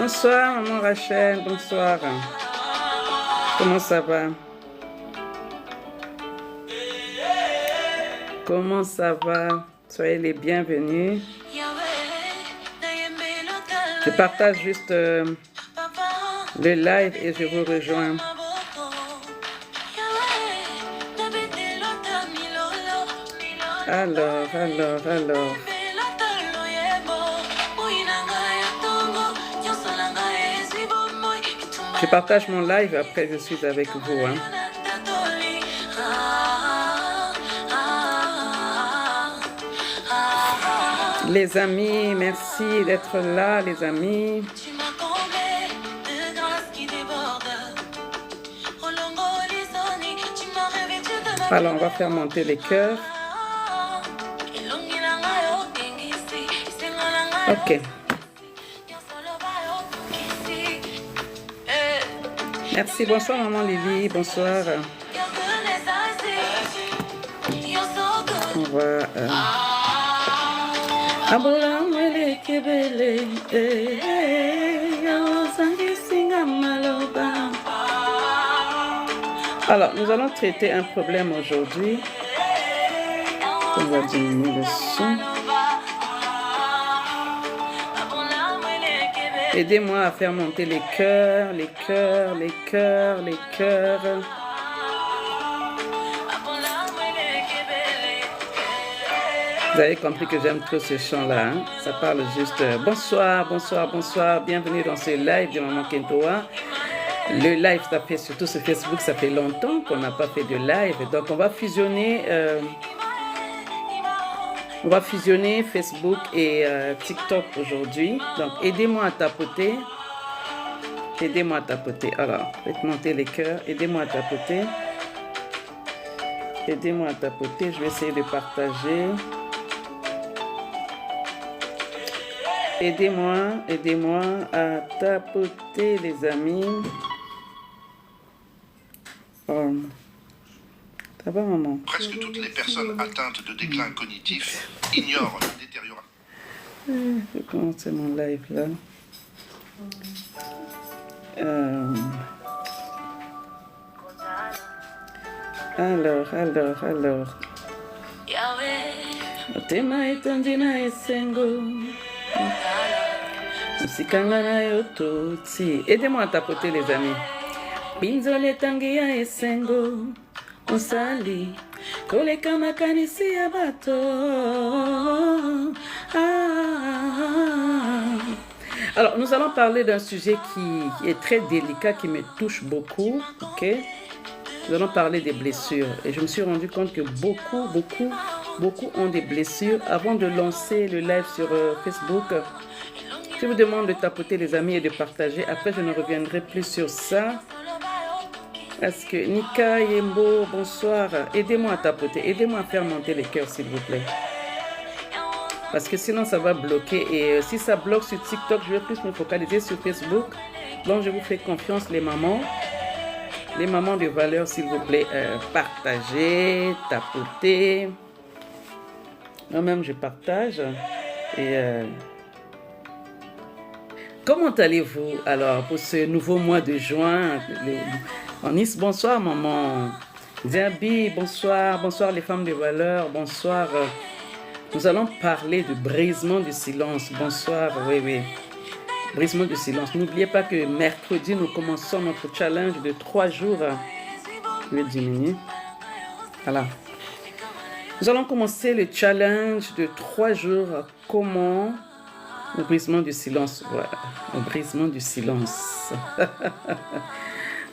Bonsoir, maman Rachel, bonsoir. Comment ça va? Comment ça va? Soyez les bienvenus. Je partage juste le live et je vous rejoins. Alors. Je partage mon live, après je suis avec vous. Hein. Les amis, merci d'être là, les amis. Alors, on va faire monter les cœurs. Ok. Merci, bonsoir maman Lily, bonsoir. On va... Alors, nous allons traiter un problème aujourd'hui. On va diminuer le son. Aidez-moi à faire monter les cœurs, les cœurs. Vous avez compris que j'aime trop ce chant-là. Hein? Ça parle juste bonsoir. Bienvenue dans ce live de Maman Kentoa. Le live, ça fait surtout sur Facebook, ça fait longtemps qu'on n'a pas fait de live. Donc, on va fusionner Facebook et TikTok aujourd'hui. Donc, aidez-moi à tapoter. Alors, faites monter les cœurs. Aidez-moi à tapoter. Je vais essayer de partager. Aidez-moi à tapoter, les amis. Ça va, maman? Presque toutes les personnes atteintes de déclin cognitif ignorent la détérioration. Je vais commencer mon live là. Alors. Otema etandi na esengo. Musikanga na yototi. Aidez-moi à tapoter, les amis. Binzole tangi ya esengo. Osali. Koleka makanisi ya bato. Alors, nous allons parler d'un sujet qui est très délicat, qui me touche beaucoup. Ok? Nous allons parler des blessures. Et je me suis rendu compte que beaucoup ont des blessures. Avant de lancer le live sur Facebook, je vous demande de tapoter, les amis, et de partager. Après, je ne reviendrai plus sur ça. Parce que Nika Yembo, bonsoir. Aidez-moi à tapoter. Aidez-moi à faire monter les cœurs, s'il vous plaît. Parce que sinon, ça va bloquer. Et si ça bloque sur TikTok, je vais plus me focaliser sur Facebook. Donc, je vous fais confiance, les mamans. Les mamans de valeur, s'il vous plaît, partagez, tapotez. Moi-même, je partage. Et comment allez-vous alors pour ce nouveau mois de juin? Nice, bonsoir, maman. Zabi, bonsoir. Bonsoir, les femmes de valeur. Bonsoir. Nous allons parler du brisement du silence. Bonsoir, oui. Brisement du silence. N'oubliez pas que mercredi, nous commençons notre challenge de 3 jours. Je vais diminuer. Voilà. Nous allons commencer le challenge de 3 jours. Comment? Le brisement du silence. Voilà. Le brisement du silence.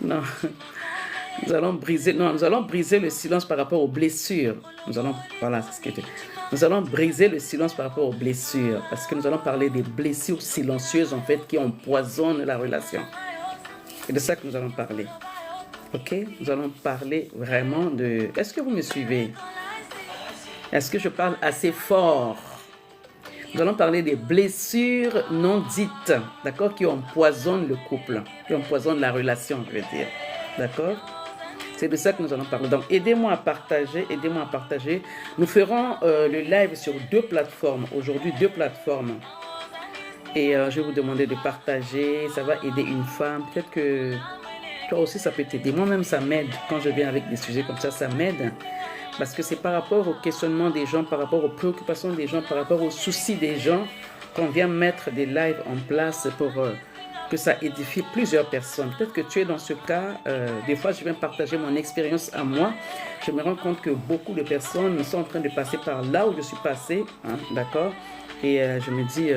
Non. Nous allons briser le silence par rapport aux blessures. Voilà, c'est ce que je dis. Nous allons briser le silence par rapport aux blessures, parce que nous allons parler des blessures silencieuses, en fait, qui empoisonnent la relation. C'est de ça que nous allons parler. Ok? Nous allons parler vraiment de... Est-ce que vous me suivez? Est-ce que je parle assez fort? Nous allons parler des blessures non dites, d'accord, qui empoisonnent le couple, qui empoisonnent la relation, je veux dire. D'accord? C'est de ça que nous allons parler. Donc, aidez-moi à partager. Nous ferons le live sur 2 plateformes. Aujourd'hui, 2 plateformes. Et je vais vous demander de partager. Ça va aider une femme. Peut-être que toi aussi, ça peut t'aider. Moi-même, ça m'aide. Quand je viens avec des sujets comme ça m'aide. Parce que c'est par rapport au questionnement des gens, par rapport aux préoccupations des gens, par rapport aux soucis des gens, qu'on vient mettre des lives en place pour que ça édifie plusieurs personnes. Peut-être que tu es dans ce cas. Des fois, je viens partager mon expérience à moi. Je me rends compte que beaucoup de personnes sont en train de passer par là où je suis passé. Hein, d'accord? Et je me dis,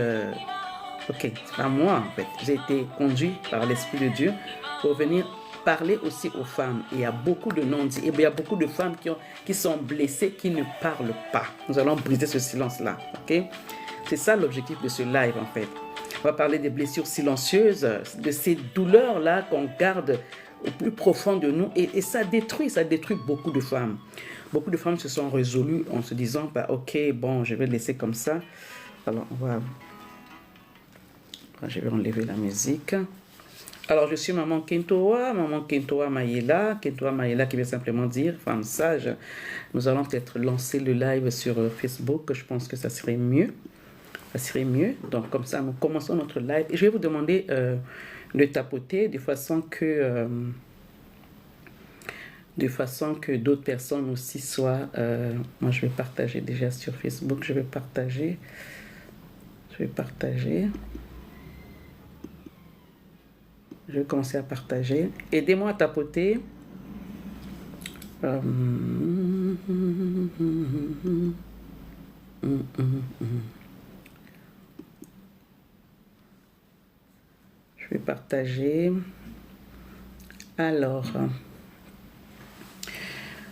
ok, c'est pas moi en fait. J'ai été conduit par l'Esprit de Dieu pour venir parler aussi aux femmes. Et il y a beaucoup de non-dits. Et il y a beaucoup de femmes qui sont blessées, qui ne parlent pas. Nous allons briser ce silence-là. Ok? C'est ça l'objectif de ce live en fait. On va parler des blessures silencieuses, de ces douleurs-là qu'on garde au plus profond de nous. Et ça détruit beaucoup de femmes. Beaucoup de femmes se sont résolues en se disant, bah, ok, bon, je vais laisser comme ça. Alors, je vais enlever la musique. Alors, je suis maman Kentoa Mayela qui veut simplement dire femme sage. Nous allons peut-être lancer le live sur Facebook. Je pense que ça serait mieux. Donc, comme ça, nous commençons notre live. Et je vais vous demander de tapoter de façon que d'autres personnes aussi soient... moi, je vais partager déjà sur Facebook. Je vais partager. Je vais commencer à partager. Aidez-moi à tapoter. Je vais partager. Alors...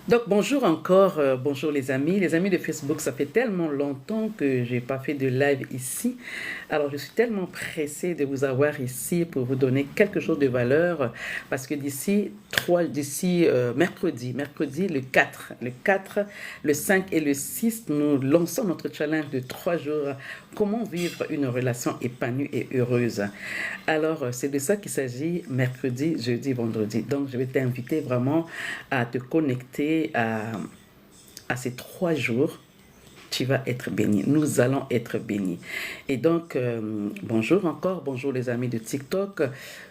Donc, bonjour encore, bonjour les amis de Facebook, ça fait tellement longtemps que je n'ai pas fait de live ici. Alors, je suis tellement pressée de vous avoir ici pour vous donner quelque chose de valeur parce que d'ici mercredi le 4, le 5 et le 6, nous lançons notre challenge de 3 jours. Comment vivre une relation épanouie et heureuse? Alors, c'est de ça qu'il s'agit mercredi, jeudi, vendredi. Donc, je vais t'inviter vraiment à te connecter à ces 3 jours. Tu vas être béni. Nous allons être bénis. Et donc, bonjour encore. Bonjour les amis de TikTok.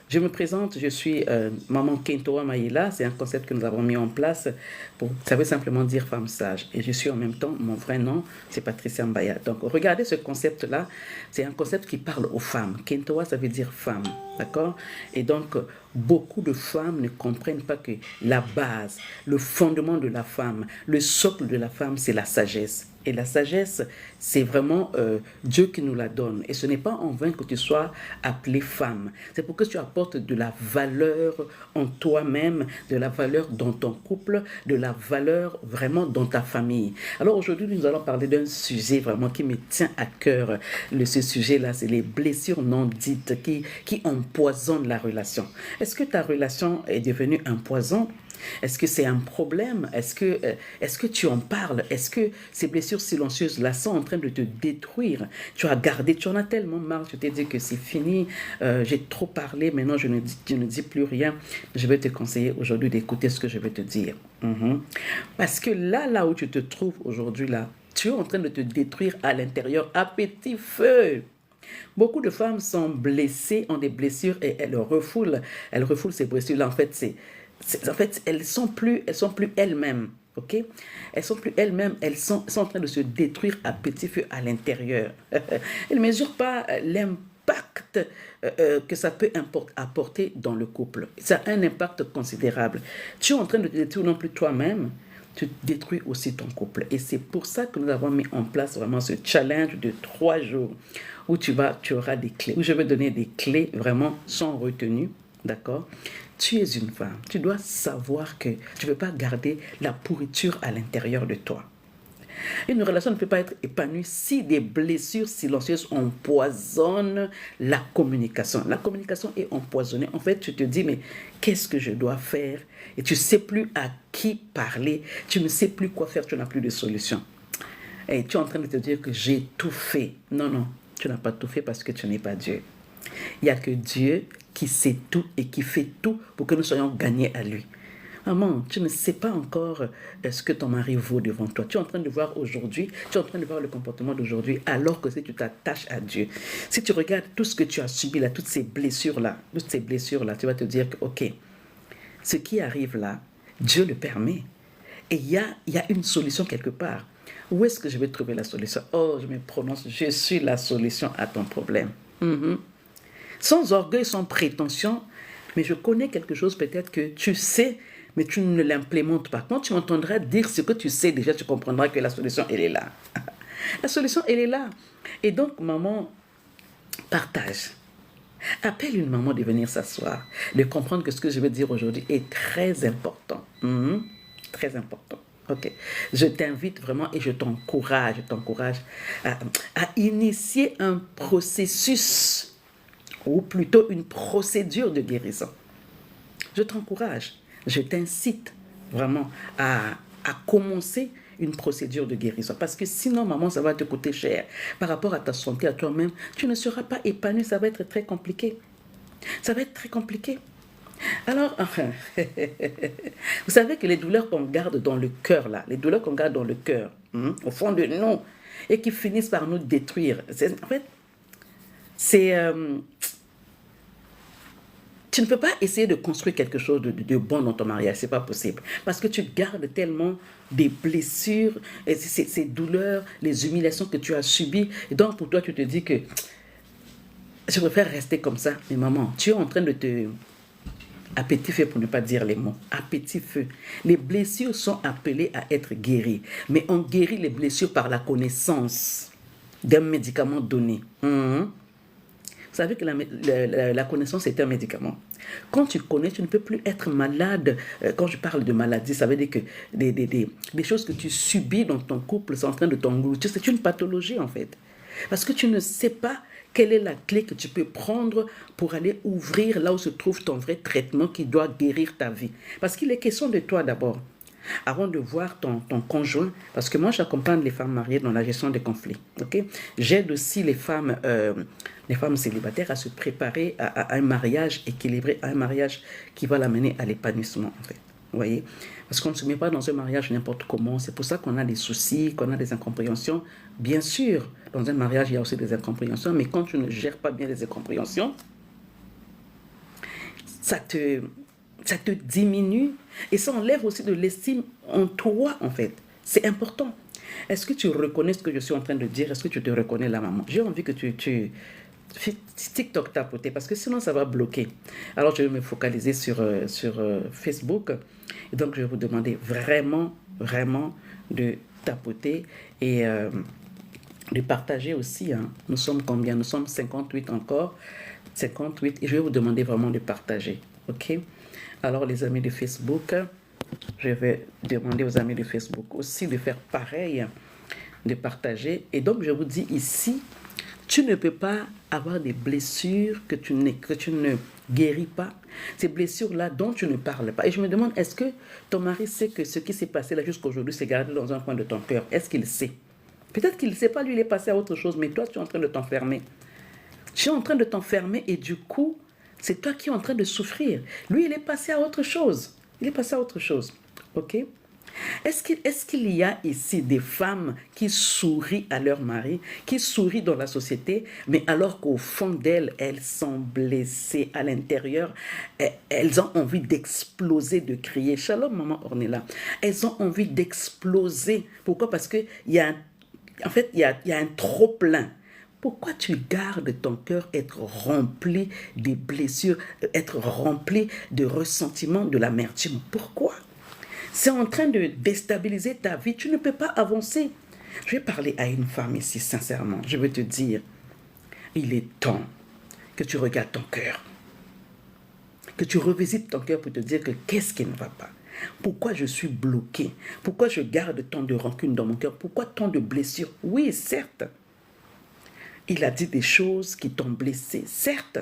Je me présente, je suis maman Kentoa Mayela. C'est un concept que nous avons mis en place. Ça veut simplement dire femme sage. Et je suis en même temps, mon vrai nom, c'est Patricia Mbaya. Donc, regardez ce concept-là. C'est un concept qui parle aux femmes. Kentoa, ça veut dire femme. D'accord? Et donc, beaucoup de femmes ne comprennent pas que la base, le fondement de la femme, le socle de la femme, c'est la sagesse. Et la sagesse, c'est vraiment Dieu qui nous la donne. Et ce n'est pas en vain que tu sois appelée femme. C'est pour que tu apportes de la valeur en toi-même, de la valeur dans ton couple, de la valeur vraiment dans ta famille. Alors aujourd'hui, nous allons parler d'un sujet vraiment qui me tient à cœur. Ce sujet-là, c'est les blessures non dites qui empoisonnent la relation. Est-ce que ta relation est devenue un poison? Est-ce que c'est un problème? Est-ce que tu en parles? Est-ce que ces blessures silencieuses-là sont en train de te détruire? Tu as gardé, tu en as tellement marre, tu t'es dit que c'est fini, j'ai trop parlé, maintenant je ne dis plus rien. Je vais te conseiller aujourd'hui d'écouter ce que je vais te dire. Parce que là où tu te trouves aujourd'hui, là, tu es en train de te détruire à l'intérieur à petit feu. Beaucoup de femmes sont blessées, ont des blessures et elles refoulent ces blessures-là. En fait, elles sont plus elles-mêmes, ok? Elles sont plus elles-mêmes, elles sont en train de se détruire à petit feu à l'intérieur. Elles ne mesurent pas l'impact que ça peut apporter dans le couple. Ça a un impact considérable. Tu es en train de te détruire non plus toi-même, tu détruis aussi ton couple. Et c'est pour ça que nous avons mis en place vraiment ce challenge de 3 jours où tu auras des clés, où je vais donner des clés vraiment sans retenue, d'accord? Tu es une femme, tu dois savoir que tu ne peux pas garder la pourriture à l'intérieur de toi. Une relation ne peut pas être épanouie si des blessures silencieuses empoisonnent la communication. La communication est empoisonnée. En fait, tu te dis, mais qu'est-ce que je dois faire? Et tu ne sais plus à qui parler. Tu ne sais plus quoi faire. Tu n'as plus de solution. Et tu es en train de te dire que j'ai tout fait. Non, tu n'as pas tout fait parce que tu n'es pas Dieu. Il n'y a que Dieu qui sait tout et qui fait tout pour que nous soyons gagnés à lui. Maman, tu ne sais pas encore ce que ton mari vaut devant toi. Tu es en train de voir aujourd'hui, tu es en train de voir le comportement d'aujourd'hui, alors que si tu t'attaches à Dieu, si tu regardes tout ce que tu as subi là, toutes ces blessures-là, tu vas te dire que, ok, ce qui arrive là, Dieu le permet. Et il y a une solution quelque part. Où est-ce que je vais trouver la solution? Oh, je me prononce, je suis la solution à ton problème. Sans orgueil, sans prétention, mais je connais quelque chose peut-être que tu sais, mais tu ne l'implémentes pas. Quand tu m'entendras dire ce que tu sais déjà, tu comprendras que la solution, elle est là. La solution, elle est là. Et donc, maman, partage. Appelle une maman de venir s'asseoir, de comprendre que ce que je vais dire aujourd'hui est très important. Très important. Ok. Je t'invite vraiment et je t'encourage à initier un processus ou plutôt une procédure de guérison. Je t'encourage, je t'incite vraiment à commencer une procédure de guérison. Parce que sinon, maman, ça va te coûter cher. Par rapport à ta santé, à toi-même, tu ne seras pas épanoui, ça va être très compliqué. Ça va être très compliqué. Alors, vous savez que les douleurs qu'on garde dans le cœur, là, les douleurs qu'on garde dans le cœur, au fond de nous, et qui finissent par nous détruire, en fait, c'est... tu ne peux pas essayer de construire quelque chose de bon dans ton mariage, c'est pas possible. Parce que tu gardes tellement des blessures, et ces douleurs, les humiliations que tu as subies. Et donc pour toi, tu te dis que je préfère rester comme ça. Mais maman, tu es en train de te... À petit feu pour ne pas dire les mots. À petit feu. Les blessures sont appelées à être guéries. Mais on guérit les blessures par la connaissance d'un médicament donné. Vous savez que la connaissance est un médicament. Quand tu connais, tu ne peux plus être malade. Quand je parle de maladie, ça veut dire que des choses que tu subis dans ton couple sont en train de t'engloutir. C'est une pathologie en fait. Parce que tu ne sais pas quelle est la clé que tu peux prendre pour aller ouvrir là où se trouve ton vrai traitement qui doit guérir ta vie. Parce qu'il est question de toi d'abord. Avant de voir ton conjoint, parce que moi j'accompagne les femmes mariées dans la gestion des conflits. Okay? J'aide aussi les femmes célibataires à se préparer à un mariage équilibré, à un mariage qui va l'amener à l'épanouissement en fait. Vous voyez? Parce qu'on ne se met pas dans un mariage n'importe comment. C'est pour ça qu'on a des soucis, qu'on a des incompréhensions. Bien sûr, dans un mariage, il y a aussi des incompréhensions, mais quand tu ne gères pas bien les incompréhensions, ça te diminue et ça enlève aussi de l'estime en toi, en fait. C'est important. Est-ce que tu reconnais ce que je suis en train de dire? Est-ce que tu te reconnais là, maman? J'ai envie que tu TikTok tapoter parce que sinon ça va bloquer. Alors je vais me focaliser sur Facebook. Et donc je vais vous demander vraiment de tapoter et de partager aussi. Nous sommes combien? Nous sommes 58 encore. 58 et je vais vous demander vraiment de partager. Ok? Alors les amis de Facebook, je vais demander aux amis de Facebook aussi de faire pareil, de partager. Et donc je vous dis ici, tu ne peux pas avoir des blessures que tu ne guéris pas. Ces blessures-là dont tu ne parles pas. Et je me demande, est-ce que ton mari sait que ce qui s'est passé là jusqu'à aujourd'hui s'est gardé dans un coin de ton cœur? Est-ce qu'il sait? Peut-être qu'il ne sait pas, lui il est passé à autre chose, mais toi tu es en train de t'enfermer. Tu es en train de t'enfermer et du coup, c'est toi qui es en train de souffrir. Lui il est passé à autre chose. Il est passé à autre chose. Ok? Est-ce qu'il y a ici des femmes qui sourient à leur mari, qui sourient dans la société, mais alors qu'au fond d'elles, elles sont blessées à l'intérieur, elles ont envie d'exploser, de crier. Shalom, maman Ornella. Elles ont envie d'exploser. Pourquoi? Parce qu'il y a un trop-plein. Pourquoi tu gardes ton cœur être rempli de blessures, être rempli de ressentiments, de l'amertume? Pourquoi? C'est en train de déstabiliser ta vie. Tu ne peux pas avancer. Je vais parler à une femme ici, sincèrement. Je veux te dire, il est temps que tu regardes ton cœur. Que tu revisites ton cœur pour te dire que qu'est-ce qui ne va pas? Pourquoi je suis bloqué? Pourquoi je garde tant de rancune dans mon cœur? Pourquoi tant de blessures? Oui, certes. Il a dit des choses qui t'ont blessé. Certes,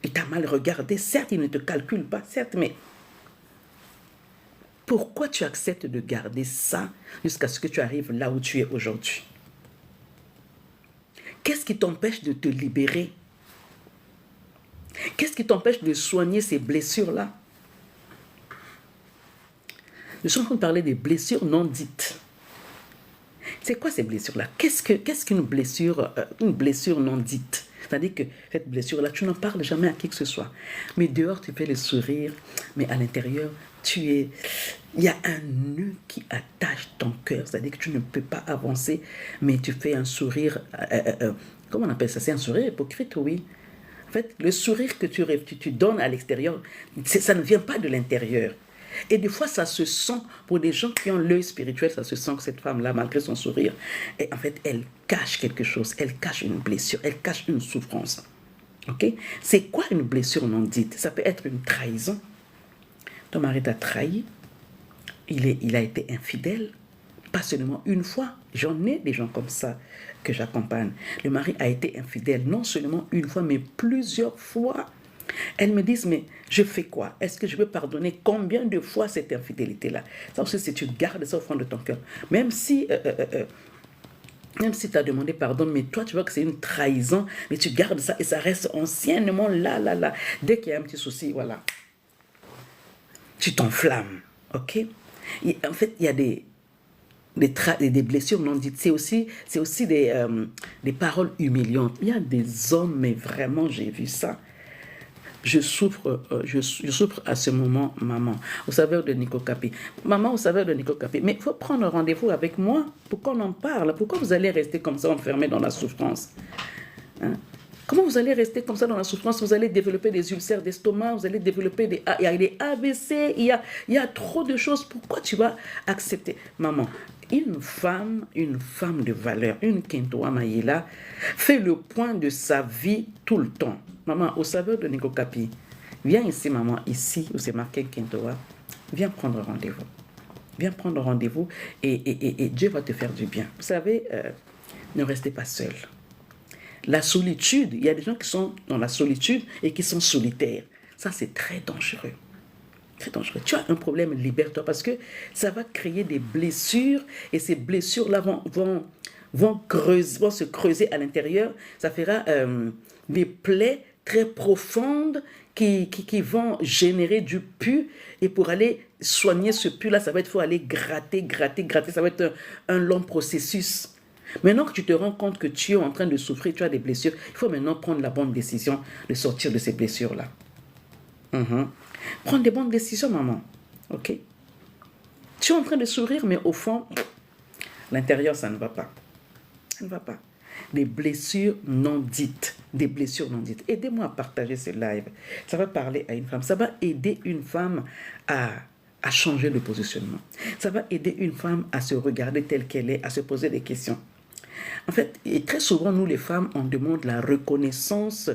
il t'a mal regardé. Certes, il ne te calcule pas. Certes, mais... pourquoi tu acceptes de garder ça jusqu'à ce que tu arrives là où tu es aujourd'hui? Qu'est-ce qui t'empêche de te libérer? Qu'est-ce qui t'empêche de soigner ces blessures-là? Je suis en train de parler des blessures non dites. C'est quoi ces blessures-là? Qu'est-ce qu'une blessure non dite? C'est-à-dire que cette blessure-là, tu n'en parles jamais à qui que ce soit. Mais dehors, tu fais le sourire, mais à l'intérieur, il y a un nœud qui attache ton cœur. C'est-à-dire que tu ne peux pas avancer, mais tu fais un sourire, comment on appelle ça? C'est un sourire hypocrite, oui. En fait, le sourire que tu donnes à l'extérieur, ça ne vient pas de l'intérieur. Et des fois, ça se sent, pour des gens qui ont l'œil spirituel, ça se sent que cette femme-là, malgré son sourire, et en fait, elle cache quelque chose, elle cache une blessure, elle cache une souffrance. Ok? C'est quoi une blessure non dite? Ça peut être une trahison. Ton mari t'a trahi, il a été infidèle, pas seulement une fois. J'en ai des gens comme ça que j'accompagne. Le mari a été infidèle, non seulement une fois, mais plusieurs fois. Elles me disent, mais je fais quoi? Est-ce que je peux pardonner combien de fois cette infidélité-là? Ça aussi, si tu gardes ça au fond de ton cœur, même si tu as demandé pardon, mais toi, tu vois que c'est une trahison, mais tu gardes ça et ça reste anciennement là. Dès qu'il y a un petit souci, voilà, tu t'enflammes, ok? Et en fait, il y a des blessures non dites. C'est aussi des paroles humiliantes. Il y a des hommes, mais vraiment, j'ai vu ça. Je souffre à ce moment, maman, au saveur de Nico Capi. Maman, au saveur de Nico Capi. Mais il faut prendre rendez-vous avec moi pour qu'on en parle. Pourquoi vous allez rester comme ça, enfermé dans la souffrance? Hein? Comment vous allez rester comme ça dans la souffrance? Vous allez développer des ulcères d'estomac, vous allez développer des AVC, il y a trop de choses. Pourquoi tu vas accepter? Maman, une femme de valeur, une Kintoa Maïla, fait le point de sa vie tout le temps. Maman, au saveur de Nico Capi, viens ici, maman, ici où c'est marqué Kintoa, viens prendre rendez-vous. Viens prendre rendez-vous et Dieu va te faire du bien. Vous savez, ne restez pas seul. La solitude, il y a des gens qui sont dans la solitude et qui sont solitaires. Ça, c'est très dangereux. Très dangereux. Tu as un problème, libère-toi parce que ça va créer des blessures et ces blessures-là vont se creuser à l'intérieur. Ça fera des plaies très profondes qui vont générer du pus. Et pour aller soigner ce pus-là, il faut aller gratter. Ça va être un long processus. Maintenant que tu te rends compte que tu es en train de souffrir, tu as des blessures, il faut maintenant prendre la bonne décision de sortir de ces blessures-là. Prends des bonnes décisions, maman. Ok? Tu es en train de sourire, mais au fond, l'intérieur, ça ne va pas. Ça ne va pas. Des blessures non dites. Des blessures non dites. Aidez-moi à partager ce live. Ça va parler à une femme. Ça va aider une femme à changer de positionnement. Ça va aider une femme à se regarder telle qu'elle est, à se poser des questions. En fait, et très souvent, nous les femmes, on demande la reconnaissance,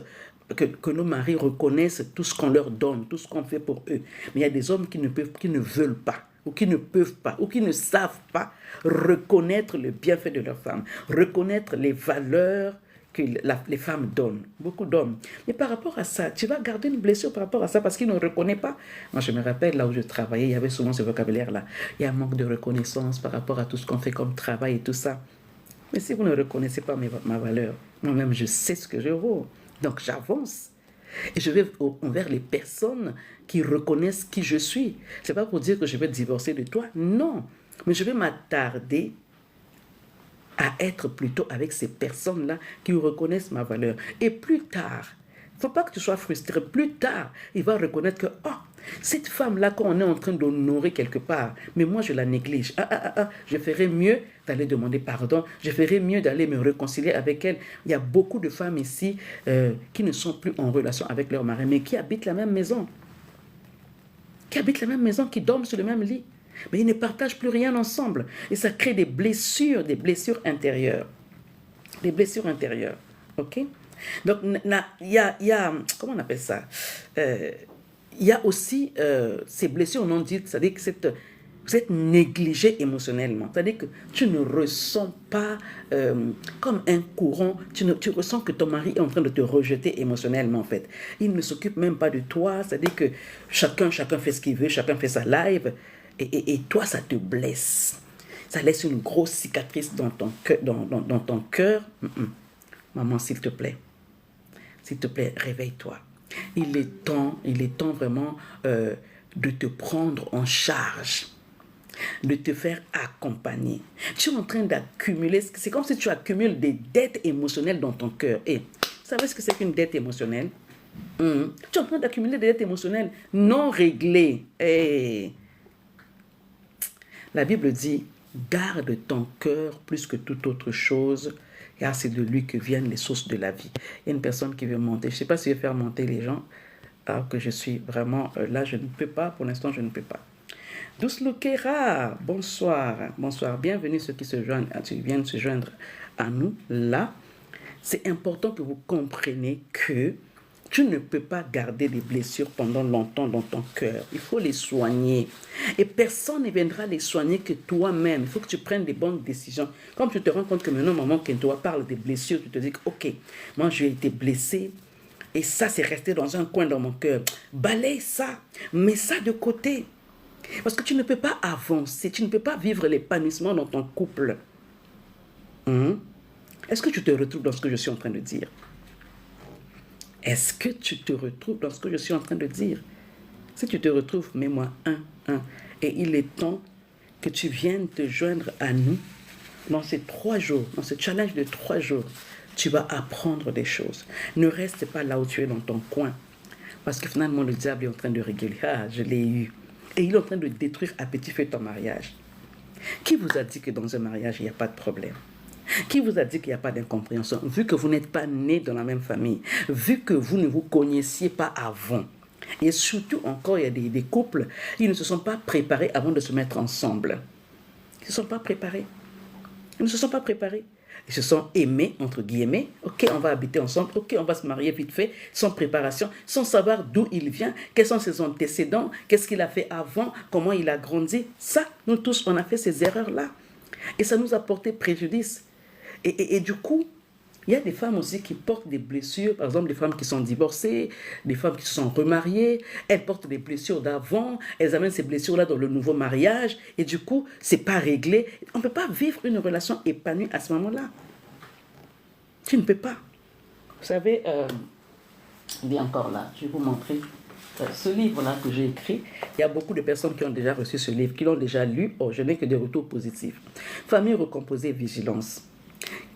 que nos maris reconnaissent tout ce qu'on leur donne, tout ce qu'on fait pour eux. Mais il y a des hommes qui ne veulent pas, ou qui ne peuvent pas, ou qui ne savent pas reconnaître le bienfait de leur femme, reconnaître les valeurs que les femmes donnent. Beaucoup d'hommes. Mais par rapport à ça, tu vas garder une blessure par rapport à ça parce qu'ils ne reconnaissent pas. Moi, je me rappelle, là où je travaillais, il y avait souvent ce vocabulaire-là. Il y a un manque de reconnaissance par rapport à tout ce qu'on fait comme travail et tout ça. Mais si vous ne reconnaissez pas ma valeur, moi-même, je sais ce que je vaux. Donc, j'avance. Et je vais envers les personnes qui reconnaissent qui je suis. Ce n'est pas pour dire que je vais divorcer de toi. Non. Mais je vais m'attarder à être plutôt avec ces personnes-là qui reconnaissent ma valeur. Et plus tard, il ne faut pas que tu sois frustré. Plus tard, il va reconnaître que, oh, cette femme-là qu'on est en train d'honorer quelque part, mais moi je la néglige. Je ferais mieux d'aller demander pardon. Je ferais mieux d'aller me réconcilier avec elle. Il y a beaucoup de femmes ici qui ne sont plus en relation avec leur mari, mais qui habitent la même maison. Qui dorment sur le même lit. Mais ils ne partagent plus rien ensemble. Et ça crée des blessures intérieures. Des blessures intérieures. OK? Donc, il y a, comment on appelle ça? Il y a aussi ces blessures non dites, c'est-à-dire que vous êtes négligé émotionnellement. C'est-à-dire que tu ne ressens pas comme un courant, tu ressens que ton mari est en train de te rejeter émotionnellement en fait. Il ne s'occupe même pas de toi, c'est-à-dire que chacun fait ce qu'il veut, chacun fait sa live, et toi ça te blesse. Ça laisse une grosse cicatrice dans ton cœur. Maman, s'il te plaît, réveille-toi. Il est temps vraiment de te prendre en charge. de te faire accompagner. Tu es en train d'accumuler, c'est comme si tu accumules des dettes émotionnelles dans ton cœur. Et vous savez ce que c'est qu'une dette émotionnelle? Tu es en train d'accumuler des dettes émotionnelles non réglées. Et la Bible dit, garde ton cœur plus que toute autre chose, car c'est de lui que viennent les sources de la vie. Il y a une personne qui veut monter. Je ne sais pas si je vais faire monter les gens, alors que je suis vraiment là, je ne peux pas. Pour l'instant, je ne peux pas. Douce Loukera, bonsoir. Bonsoir. Bienvenue ceux qui viennent se joindre à nous là. C'est important que vous compreniez que tu ne peux pas garder des blessures pendant longtemps dans ton cœur. Il faut les soigner. Et personne ne viendra les soigner que toi-même. Il faut que tu prennes des bonnes décisions. Comme tu te rends compte que maintenant, maman Kentoa parle des blessures, tu te dis que, ok, moi j'ai été blessée et ça c'est resté dans un coin dans mon cœur. Balaye ça, mets ça de côté. Parce que tu ne peux pas avancer, tu ne peux pas vivre l'épanouissement dans ton couple. Est-ce que tu te retrouves dans ce que je suis en train de dire? Est-ce que tu te retrouves dans ce que je suis en train de dire? Si tu te retrouves, mets-moi 1. Et il est temps que tu viennes te joindre à nous dans ces 3 jours, dans ce challenge de 3 jours. Tu vas apprendre des choses. Ne reste pas là où tu es dans ton coin. Parce que finalement, le diable est en train de réguler. Ah, je l'ai eu. Et il est en train de détruire à petit feu ton mariage. Qui vous a dit que dans un mariage, il n'y a pas de problème? Qui vous a dit qu'il n'y a pas d'incompréhension? Vu que vous n'êtes pas nés dans la même famille, vu que vous ne vous connaissiez pas avant. Et surtout encore, il y a des couples, ils ne se sont pas préparés avant de se mettre ensemble. Ils ne se sont pas préparés. Ils ne se sont pas préparés. Ils se sont aimés, entre guillemets. Ok, on va habiter ensemble. Ok, on va se marier vite fait, sans préparation, sans savoir d'où il vient, quels sont ses antécédents, qu'est-ce qu'il a fait avant, comment il a grandi. Ça, nous tous, on a fait ces erreurs-là. Et ça nous a porté préjudice. Et du coup, il y a des femmes aussi qui portent des blessures, par exemple des femmes qui sont divorcées, des femmes qui se sont remariées, elles portent des blessures d'avant, elles amènent ces blessures-là dans le nouveau mariage, et du coup, c'est pas réglé. On ne peut pas vivre une relation épanouie à ce moment-là. Tu ne peux pas. Vous savez, il est encore là, je vais vous montrer. Ce livre-là que j'ai écrit, il y a beaucoup de personnes qui ont déjà reçu ce livre, qui l'ont déjà lu. Oh, je n'ai que des retours positifs. Famille recomposée, vigilance.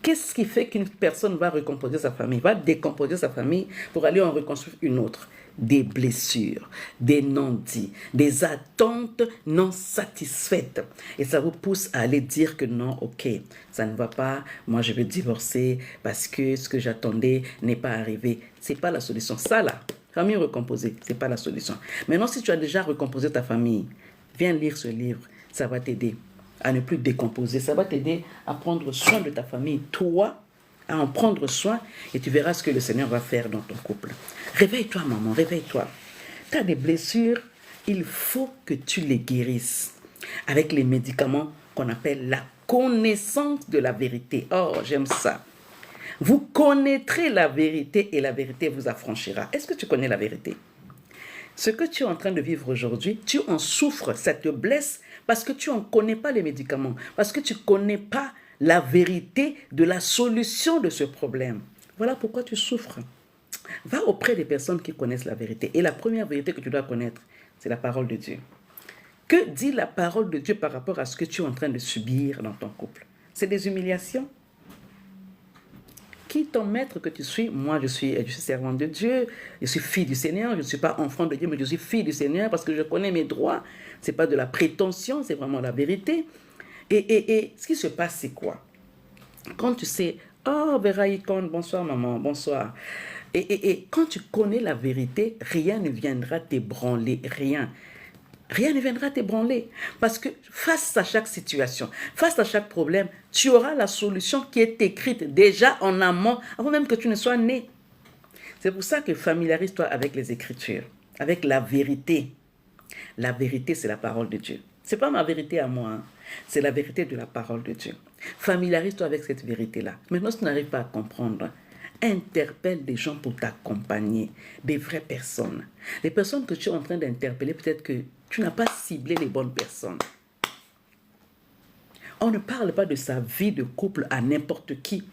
Qu'est-ce qui fait qu'une personne va recomposer sa famille, va décomposer sa famille pour aller en reconstruire une autre? Des blessures, des non-dits, des attentes non satisfaites. Et ça vous pousse à aller dire que non, ok, ça ne va pas, moi je vais divorcer parce que ce que j'attendais n'est pas arrivé. Ce n'est pas la solution. Ça là, famille recomposée, ce n'est pas la solution. Maintenant, si tu as déjà recomposé ta famille, viens lire ce livre, ça va t'aider à ne plus décomposer. Ça va t'aider à prendre soin de ta famille, toi, à en prendre soin, et tu verras ce que le Seigneur va faire dans ton couple. Réveille-toi, maman, réveille-toi. Tu as des blessures, il faut que tu les guérisses avec les médicaments qu'on appelle la connaissance de la vérité. Oh, j'aime ça. Vous connaîtrez la vérité et la vérité vous affranchira. Est-ce que tu connais la vérité? Ce que tu es en train de vivre aujourd'hui, tu en souffres, ça te blesse parce que tu n'en connais pas les médicaments, parce que tu ne connais pas la vérité de la solution de ce problème. Voilà pourquoi tu souffres. Va auprès des personnes qui connaissent la vérité. Et la première vérité que tu dois connaître, c'est la parole de Dieu. Que dit la parole de Dieu par rapport à ce que tu es en train de subir dans ton couple? C'est des humiliations. Qui ton maître que tu suis? Moi, je suis servante de Dieu, je suis fille du Seigneur, je ne suis pas enfant de Dieu, mais je suis fille du Seigneur parce que je connais mes droits. Ce n'est pas de la prétention, c'est vraiment la vérité. Et ce qui se passe, c'est quoi? Quand tu sais, oh, Véraïkon, bonsoir maman, bonsoir. Et quand tu connais la vérité, rien ne viendra t'ébranler, rien. Rien ne viendra t'ébranler. Parce que face à chaque situation, face à chaque problème, tu auras la solution qui est écrite déjà en amont, avant même que tu ne sois né. C'est pour ça que familiarise-toi avec les Écritures, avec la vérité. La vérité, c'est la parole de Dieu. Ce n'est pas ma vérité à moi, hein. C'est la vérité de la parole de Dieu. Familiarise-toi avec cette vérité-là. Maintenant, si tu n'arrives pas à comprendre, interpelle des gens pour t'accompagner, des vraies personnes. Les personnes que tu es en train d'interpeller, peut-être que tu n'as pas ciblé les bonnes personnes. On ne parle pas de sa vie de couple à n'importe qui.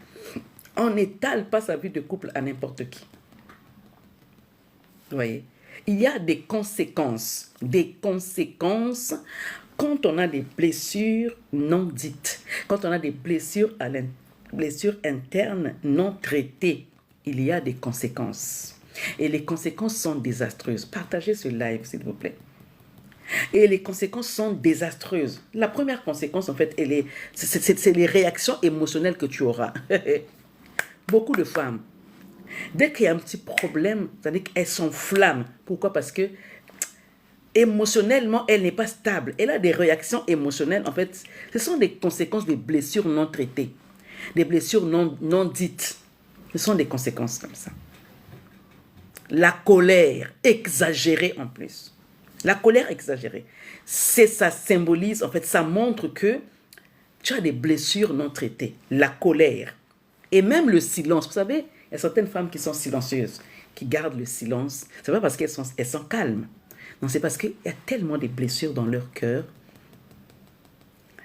On n'étale pas sa vie de couple à n'importe qui. Vous voyez? Il y a des conséquences quand on a des blessures non dites, quand on a des blessures blessures internes non traitées, il y a des conséquences. Et les conséquences sont désastreuses. Partagez ce live, s'il vous plaît. Et les conséquences sont désastreuses. La première conséquence, en fait, c'est les réactions émotionnelles que tu auras. Beaucoup de femmes, dès qu'il y a un petit problème, c'est-à-dire qu'elles s'enflamment. Pourquoi? Parce que émotionnellement, elle n'est pas stable. Elle a des réactions émotionnelles. En fait, ce sont des conséquences des blessures non traitées, des blessures non dites. Ce sont des conséquences comme ça. La colère exagérée en plus. La colère exagérée. Ça symbolise, en fait, ça montre que tu as des blessures non traitées. La colère. Et même le silence. Vous savez, il y a certaines femmes qui sont silencieuses, qui gardent le silence. C'est pas parce qu'elles sont calmes. Non, c'est parce qu'il y a tellement de blessures dans leur cœur.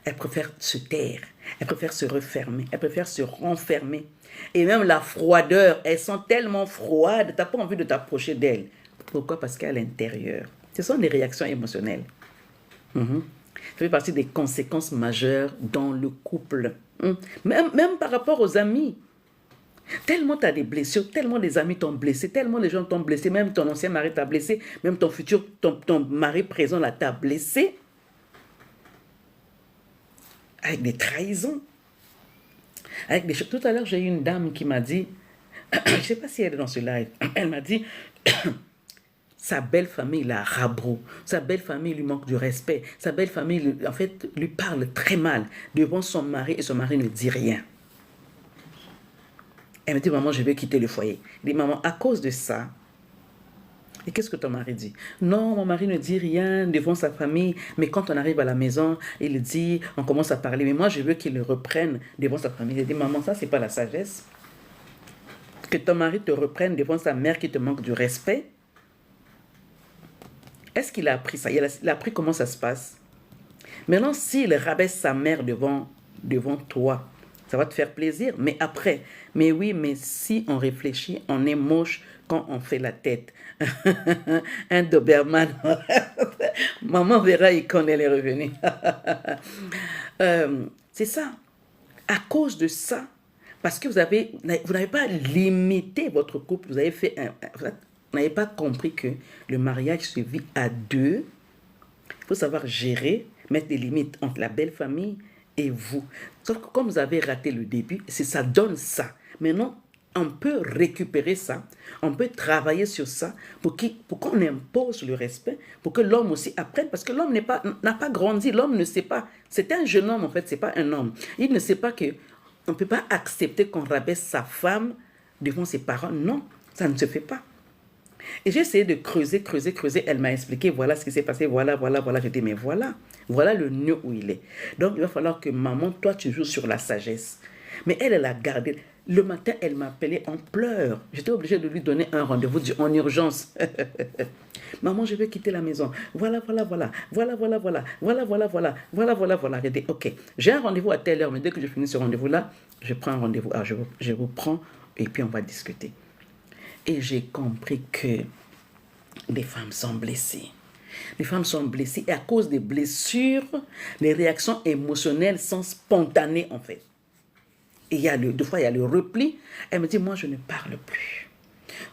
Elles préfèrent se taire. Elles préfèrent se refermer. Elles préfèrent se renfermer. Et même la froideur, elles sont tellement froides, tu n'as pas envie de t'approcher d'elles. Pourquoi? Parce qu'à l'intérieur, ce sont des réactions émotionnelles. Ça fait partie des conséquences majeures dans le couple. Même par rapport aux amis. Tellement tu as des blessures, tellement les amis t'ont blessé, tellement les gens t'ont blessé, même ton ancien mari t'a blessé, même ton futur, ton mari présent là t'a blessé. Avec des trahisons. Avec des choses. Tout à l'heure, j'ai eu une dame qui m'a dit, je ne sais pas si elle est dans ce live, elle m'a dit, sa belle famille la rabroue, sa belle famille lui manque du respect, sa belle famille, en fait, lui parle très mal devant son mari et son mari ne dit rien. Elle me dit, maman, je vais quitter le foyer. Elle dit, maman, à cause de ça, et qu'est-ce que ton mari dit? Non, mon mari ne dit rien devant sa famille, mais quand on arrive à la maison, il dit, on commence à parler, mais moi je veux qu'il le reprenne devant sa famille. Elle dit, maman, ça c'est pas la sagesse. Que ton mari te reprenne devant sa mère qui te manque du respect. Est-ce qu'il a appris ça? Il a appris comment ça se passe. Maintenant, s'il rabaisse sa mère devant toi, ça va te faire plaisir, mais après, mais oui, mais si on réfléchit, on est moche quand on fait la tête. Un Doberman. Maman verra, il connaît les revenus. C'est ça. À cause de ça, parce que vous n'avez pas limité votre couple, vous n'avez pas compris que le mariage se vit à deux. Il faut savoir gérer, mettre des limites entre la belle famille et vous. Sauf que comme vous avez raté le début, ça donne ça. Maintenant, on peut récupérer ça, on peut travailler sur ça pour qu'on impose le respect, pour que l'homme aussi apprenne, parce que l'homme n'a pas grandi, l'homme ne sait pas. C'est un jeune homme en fait, c'est pas un homme. Il ne sait pas qu'on ne peut pas accepter qu'on rabaisse sa femme devant ses parents. Non, ça ne se fait pas. Et j'ai essayé de creuser. Elle m'a expliqué, voilà ce qui s'est passé, voilà. J'ai dit, mais voilà le nœud où il est. Donc, il va falloir que maman, toi, tu joues sur la sagesse. Mais elle a gardé. Le matin, elle m'appelait en pleurs. J'étais obligée de lui donner un rendez-vous en urgence. Maman, je vais quitter la maison. Voilà. J'ai dit, ok, j'ai un rendez-vous à telle heure, mais dès que je finis ce rendez-vous-là, je prends un rendez-vous. Alors, je vous prends et puis on va discuter. Et j'ai compris que les femmes sont blessées. Les femmes sont blessées et à cause des blessures, les réactions émotionnelles sont spontanées en fait. Et deux fois, il y a le repli. Elle me dit, moi, je ne parle plus.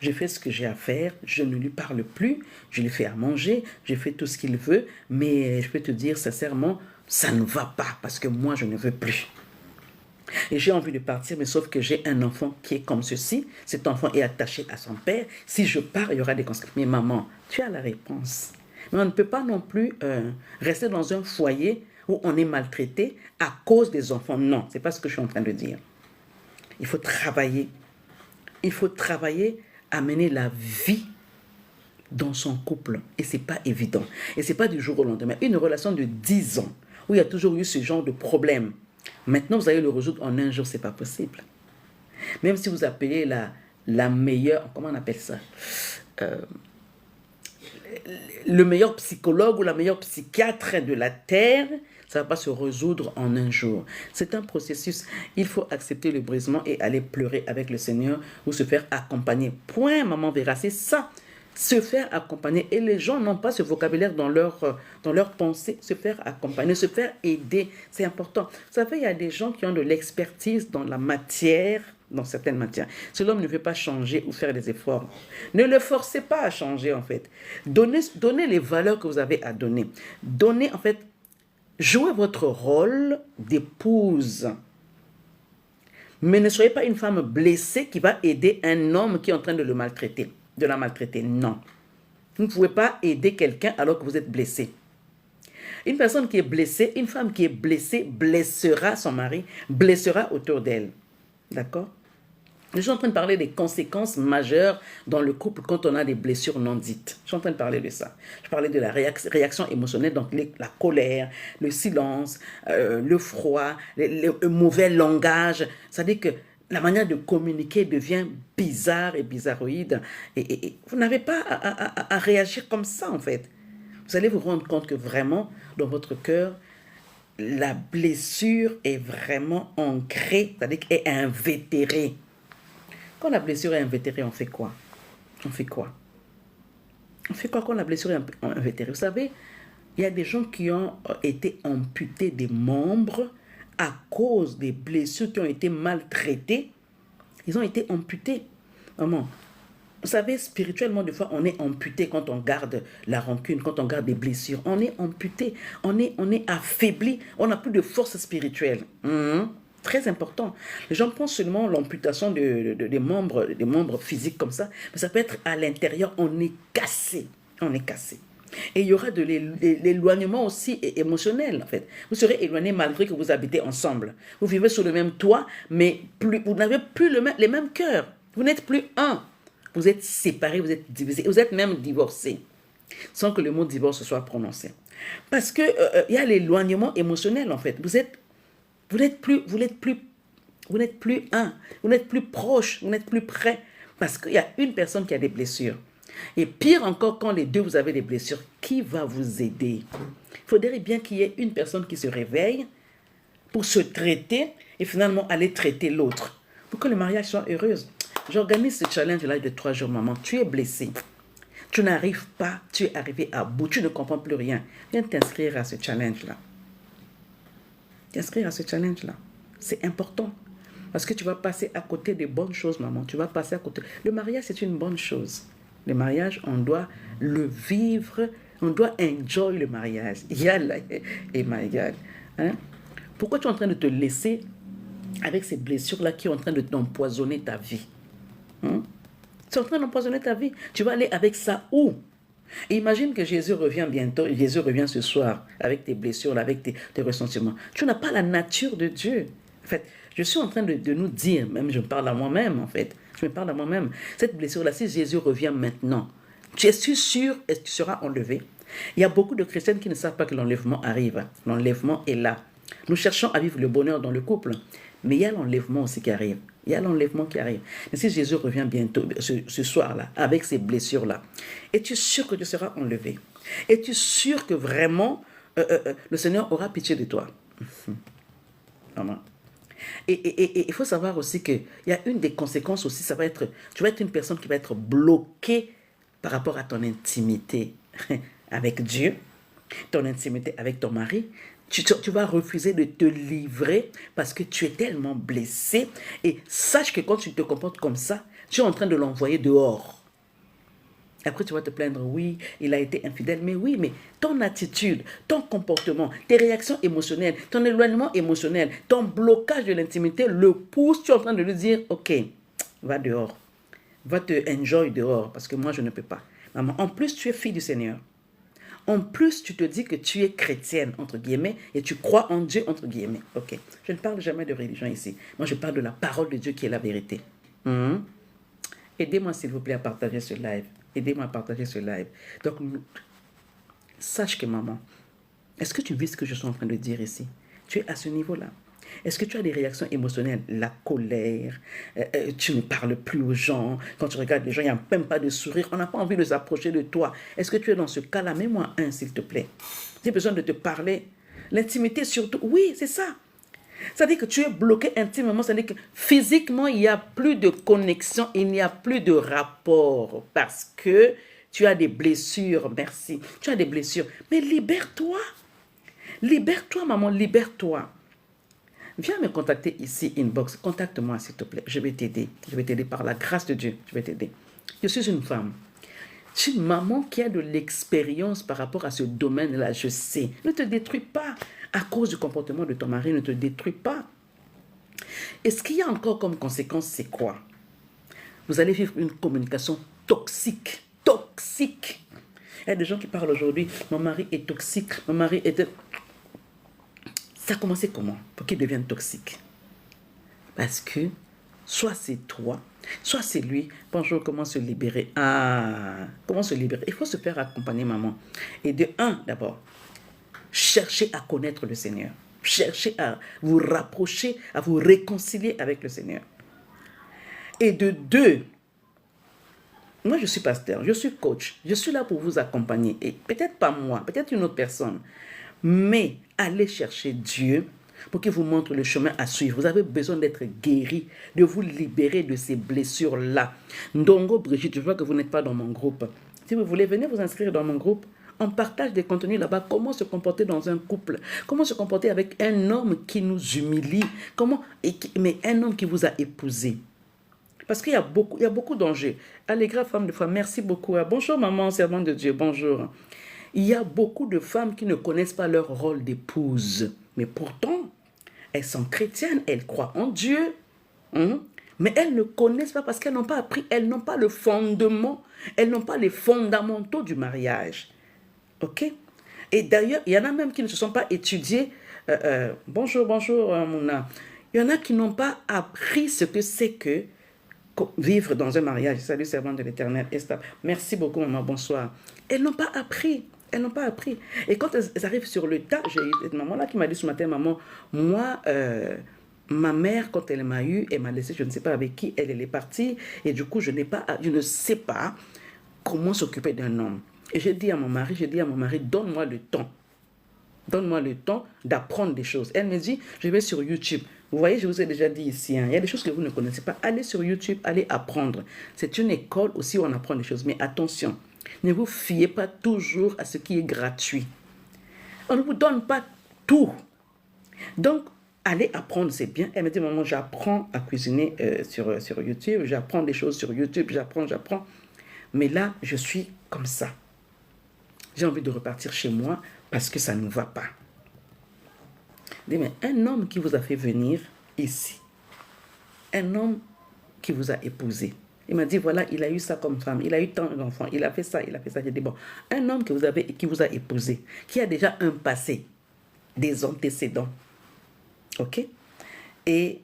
Je fais ce que j'ai à faire, je ne lui parle plus, je lui fais à manger, je fais tout ce qu'il veut, mais je peux te dire sincèrement, ça ne va pas parce que moi, je ne veux plus. Et j'ai envie de partir, mais sauf que j'ai un enfant qui est comme ceci. Cet enfant est attaché à son père. Si je pars, il y aura des conséquences. Mais maman, tu as la réponse. Mais on ne peut pas non plus rester dans un foyer où on est maltraité à cause des enfants. Non, ce n'est pas ce que je suis en train de dire. Il faut travailler. Il faut travailler à mener la vie dans son couple. Et ce n'est pas évident. Et ce n'est pas du jour au lendemain. Une relation de 10 ans où il y a toujours eu ce genre de problème. Maintenant, vous allez le résoudre en un jour, ce n'est pas possible. Même si vous appelez la meilleure, comment on appelle ça, le meilleur psychologue ou la meilleure psychiatre de la terre, ça ne va pas se résoudre en un jour. C'est un processus. Il faut accepter le brisement et aller pleurer avec le Seigneur ou se faire accompagner. Point, maman verra, c'est ça. Se faire accompagner. Et les gens n'ont pas ce vocabulaire dans leur pensée. Se faire accompagner, se faire aider, c'est important. Vous savez, il y a des gens qui ont de l'expertise dans la matière, dans certaines matières. Si l'homme ne veut pas changer ou faire des efforts, ne le forcez pas à changer, en fait. Donnez les valeurs que vous avez à donner. Donnez, en fait, jouez votre rôle d'épouse. Mais ne soyez pas une femme blessée qui va aider un homme qui est en train de le maltraiter, de la maltraiter. Non. Vous ne pouvez pas aider quelqu'un alors que vous êtes blessé. Une personne qui est blessée, une femme qui est blessée, blessera son mari, blessera autour d'elle. D'accord? Je suis en train de parler des conséquences majeures dans le couple quand on a des blessures non dites. Je suis en train de parler de ça. Je parlais de la réaction émotionnelle, donc la colère, le silence, le froid, le mauvais langage. C'est-à-dire que la manière de communiquer devient bizarre et bizarroïde. Et vous n'avez pas à réagir comme ça, en fait. Vous allez vous rendre compte que vraiment, dans votre cœur, la blessure est vraiment ancrée, c'est-à-dire qu'elle est invétérée. Quand la blessure est invétérée, on fait quoi? On fait quoi? On fait quoi quand la blessure est invétérée? Vous savez, il y a des gens qui ont été amputés des membres à cause des blessures qui ont été maltraitées. Ils ont été amputés. Vraiment. Vous savez, spirituellement, des fois, on est amputé quand on garde la rancune, quand on garde des blessures. On est amputé, on est affaibli, on n'a plus de force spirituelle. Très important. Les gens pensent seulement l'amputation des membres physiques comme ça, mais ça peut être à l'intérieur, on est cassé. On est cassé. Et il y aura de l'éloignement aussi émotionnel, en fait. Vous serez éloigné malgré que vous habitez ensemble. Vous vivez sous le même toit, mais vous n'avez plus les mêmes cœurs. Vous n'êtes plus un. Vous êtes séparés, vous êtes divisés, vous êtes même divorcés, sans que le mot divorce soit prononcé. Parce que y a l'éloignement émotionnel, en fait. Vous n'êtes plus un, vous n'êtes plus proche, vous n'êtes plus près, parce qu'il y a une personne qui a des blessures. Et pire encore, quand les deux, vous avez des blessures, qui va vous aider? Il faudrait bien qu'il y ait une personne qui se réveille pour se traiter et finalement aller traiter l'autre, pour que le mariage soit heureux. J'organise ce challenge-là de 3 jours, maman. Tu es blessée. Tu n'arrives pas, tu es arrivé à bout, tu ne comprends plus rien. Viens t'inscrire à ce challenge-là. T'inscrire à ce challenge-là. C'est important. Parce que tu vas passer à côté des bonnes choses, maman. Tu vas passer à côté. Le mariage, c'est une bonne chose. Le mariage, on doit le vivre. On doit enjoy le mariage. Yalla, et my God. Hein? Pourquoi tu es en train de te laisser avec ces blessures-là qui sont en train de t'empoisonner ta vie? Tu es en train d'empoisonner ta vie. Tu vas aller avec ça où? Et imagine que Jésus revient bientôt, Jésus revient ce soir avec tes blessures, avec tes ressentiments. Tu n'as pas la nature de Dieu. En fait, je suis en train de nous dire, même je me parle à moi-même en fait, je me parle à moi-même, cette blessure-là, si Jésus revient maintenant, tu es sûr que tu seras enlevé? Il y a beaucoup de chrétiens qui ne savent pas que l'enlèvement arrive. L'enlèvement est là. Nous cherchons à vivre le bonheur dans le couple, mais il y a l'enlèvement aussi qui arrive. Il y a l'enlèvement qui arrive. Mais si Jésus revient bientôt, ce soir-là, avec ces blessures-là, es-tu sûr que tu seras enlevé? Es-tu sûr que vraiment le Seigneur aura pitié de toi? Maman. Et il faut savoir aussi qu'il y a une des conséquences aussi, ça va être, tu vas être une personne qui va être bloquée par rapport à ton intimité avec Dieu, ton intimité avec ton mari. Tu vas refuser de te livrer parce que tu es tellement blessé. Et sache que quand tu te comportes comme ça, tu es en train de l'envoyer dehors. Après, tu vas te plaindre, oui, il a été infidèle. Mais oui, mais ton attitude, ton comportement, tes réactions émotionnelles, ton éloignement émotionnel, ton blocage de l'intimité le pousse. Tu es en train de lui dire, ok, va dehors. Va te enjoy dehors parce que moi, je ne peux pas. Maman, en plus, tu es fille du Seigneur. En plus, tu te dis que tu es chrétienne, entre guillemets, et tu crois en Dieu, entre guillemets. Ok. Je ne parle jamais de religion ici. Moi, je parle de la parole de Dieu qui est la vérité. Aidez-moi, s'il vous plaît, à partager ce live. Aidez-moi à partager ce live. Donc, sache que maman, est-ce que tu vis ce que je suis en train de dire ici? Tu es à ce niveau-là. Est-ce que tu as des réactions émotionnelles? La colère, tu ne parles plus aux gens. Quand tu regardes les gens, il n'y a même pas de sourire. On n'a pas envie de s'approcher de toi. Est-ce que tu es dans ce cas-là? Mets-moi un, s'il te plaît. J'ai besoin de te parler. L'intimité surtout. Oui, c'est ça. C'est-à-dire que tu es bloqué intimement. C'est-à-dire que physiquement, il n'y a plus de connexion. Il n'y a plus de rapport. Parce que Tu as des blessures, merci. Tu as des blessures. Mais libère-toi. Libère-toi, maman, libère-toi. Viens me contacter ici, inbox. Contacte-moi, s'il te plaît. Je vais t'aider. Je vais t'aider par la grâce de Dieu. Je vais t'aider. Je suis une femme. Je suis une maman qui a de l'expérience par rapport à ce domaine-là. Je sais. Ne te détruis pas à cause du comportement de ton mari. Ne te détruis pas. Et ce qu'il y a encore comme conséquence, c'est quoi? Vous allez vivre une communication toxique. Toxique. Il y a des gens qui parlent aujourd'hui. Mon mari est toxique. Mon mari est... Ça a commencé comment pour qu'il devienne toxique? Parce que soit c'est toi, soit c'est lui. Bonjour, comment se libérer? Ah, comment se libérer? Il faut se faire accompagner, maman. Et de un, d'abord, cherchez à connaître le Seigneur. Cherchez à vous rapprocher, à vous réconcilier avec le Seigneur. Et de deux, moi je suis pasteur, je suis coach, je suis là pour vous accompagner. Et peut-être pas moi, peut-être une autre personne. Mais allez chercher Dieu pour qu'il vous montre le chemin à suivre. Vous avez besoin d'être guéri, de vous libérer de ces blessures-là. Ndongo Brigitte, je vois que vous n'êtes pas dans mon groupe. Si vous voulez, venez vous inscrire dans mon groupe. On partage des contenus là-bas. Comment se comporter dans un couple? Comment se comporter avec un homme qui nous humilie? Mais un homme qui vous a épousé. Parce qu'il y a beaucoup d'enjeux. Allégra, femme de foi, merci beaucoup. Bonjour maman, servante de Dieu, bonjour. Il y a beaucoup de femmes qui ne connaissent pas leur rôle d'épouse. Mais pourtant, elles sont chrétiennes, elles croient en Dieu. Mais elles ne connaissent pas parce qu'elles n'ont pas appris, elles n'ont pas le fondement, elles n'ont pas les fondamentaux du mariage. Ok? Et d'ailleurs, il y en a même qui ne se sont pas étudiés. Bonjour, Mouna. Il y en a qui n'ont pas appris ce que c'est que vivre dans un mariage. Salut, servante de l'Éternel. Merci beaucoup, maman. Bonsoir. Elles n'ont pas appris. Elles n'ont pas appris. Et quand elles arrivent sur le tas, j'ai eu cette maman-là qui m'a dit ce matin, maman, moi, ma mère, quand elle m'a eu, elle m'a laissé, je ne sais pas avec qui, elle est partie. Et du coup, je ne sais pas comment s'occuper d'un homme. Et j'ai dit à mon mari, donne-moi le temps. Donne-moi le temps d'apprendre des choses. Elle me dit, je vais sur YouTube. Vous voyez, je vous ai déjà dit ici, il y a des choses que vous ne connaissez pas. Allez sur YouTube, allez apprendre. C'est une école aussi où on apprend des choses. Mais attention, ne vous fiez pas toujours à ce qui est gratuit. On ne vous donne pas tout. Donc, allez apprendre, c'est bien. Elle me dit, maman, j'apprends à cuisiner sur YouTube. J'apprends des choses sur YouTube. J'apprends. Mais là, je suis comme ça. J'ai envie de repartir chez moi parce que ça ne va pas. Mais un homme qui vous a fait venir ici, un homme qui vous a épousé, il m'a dit, voilà, il a eu ça comme femme, il a eu tant d'enfants, il a fait ça. J'ai dit, bon, un homme qui vous a épousé, qui a déjà un passé, des antécédents, ok? Et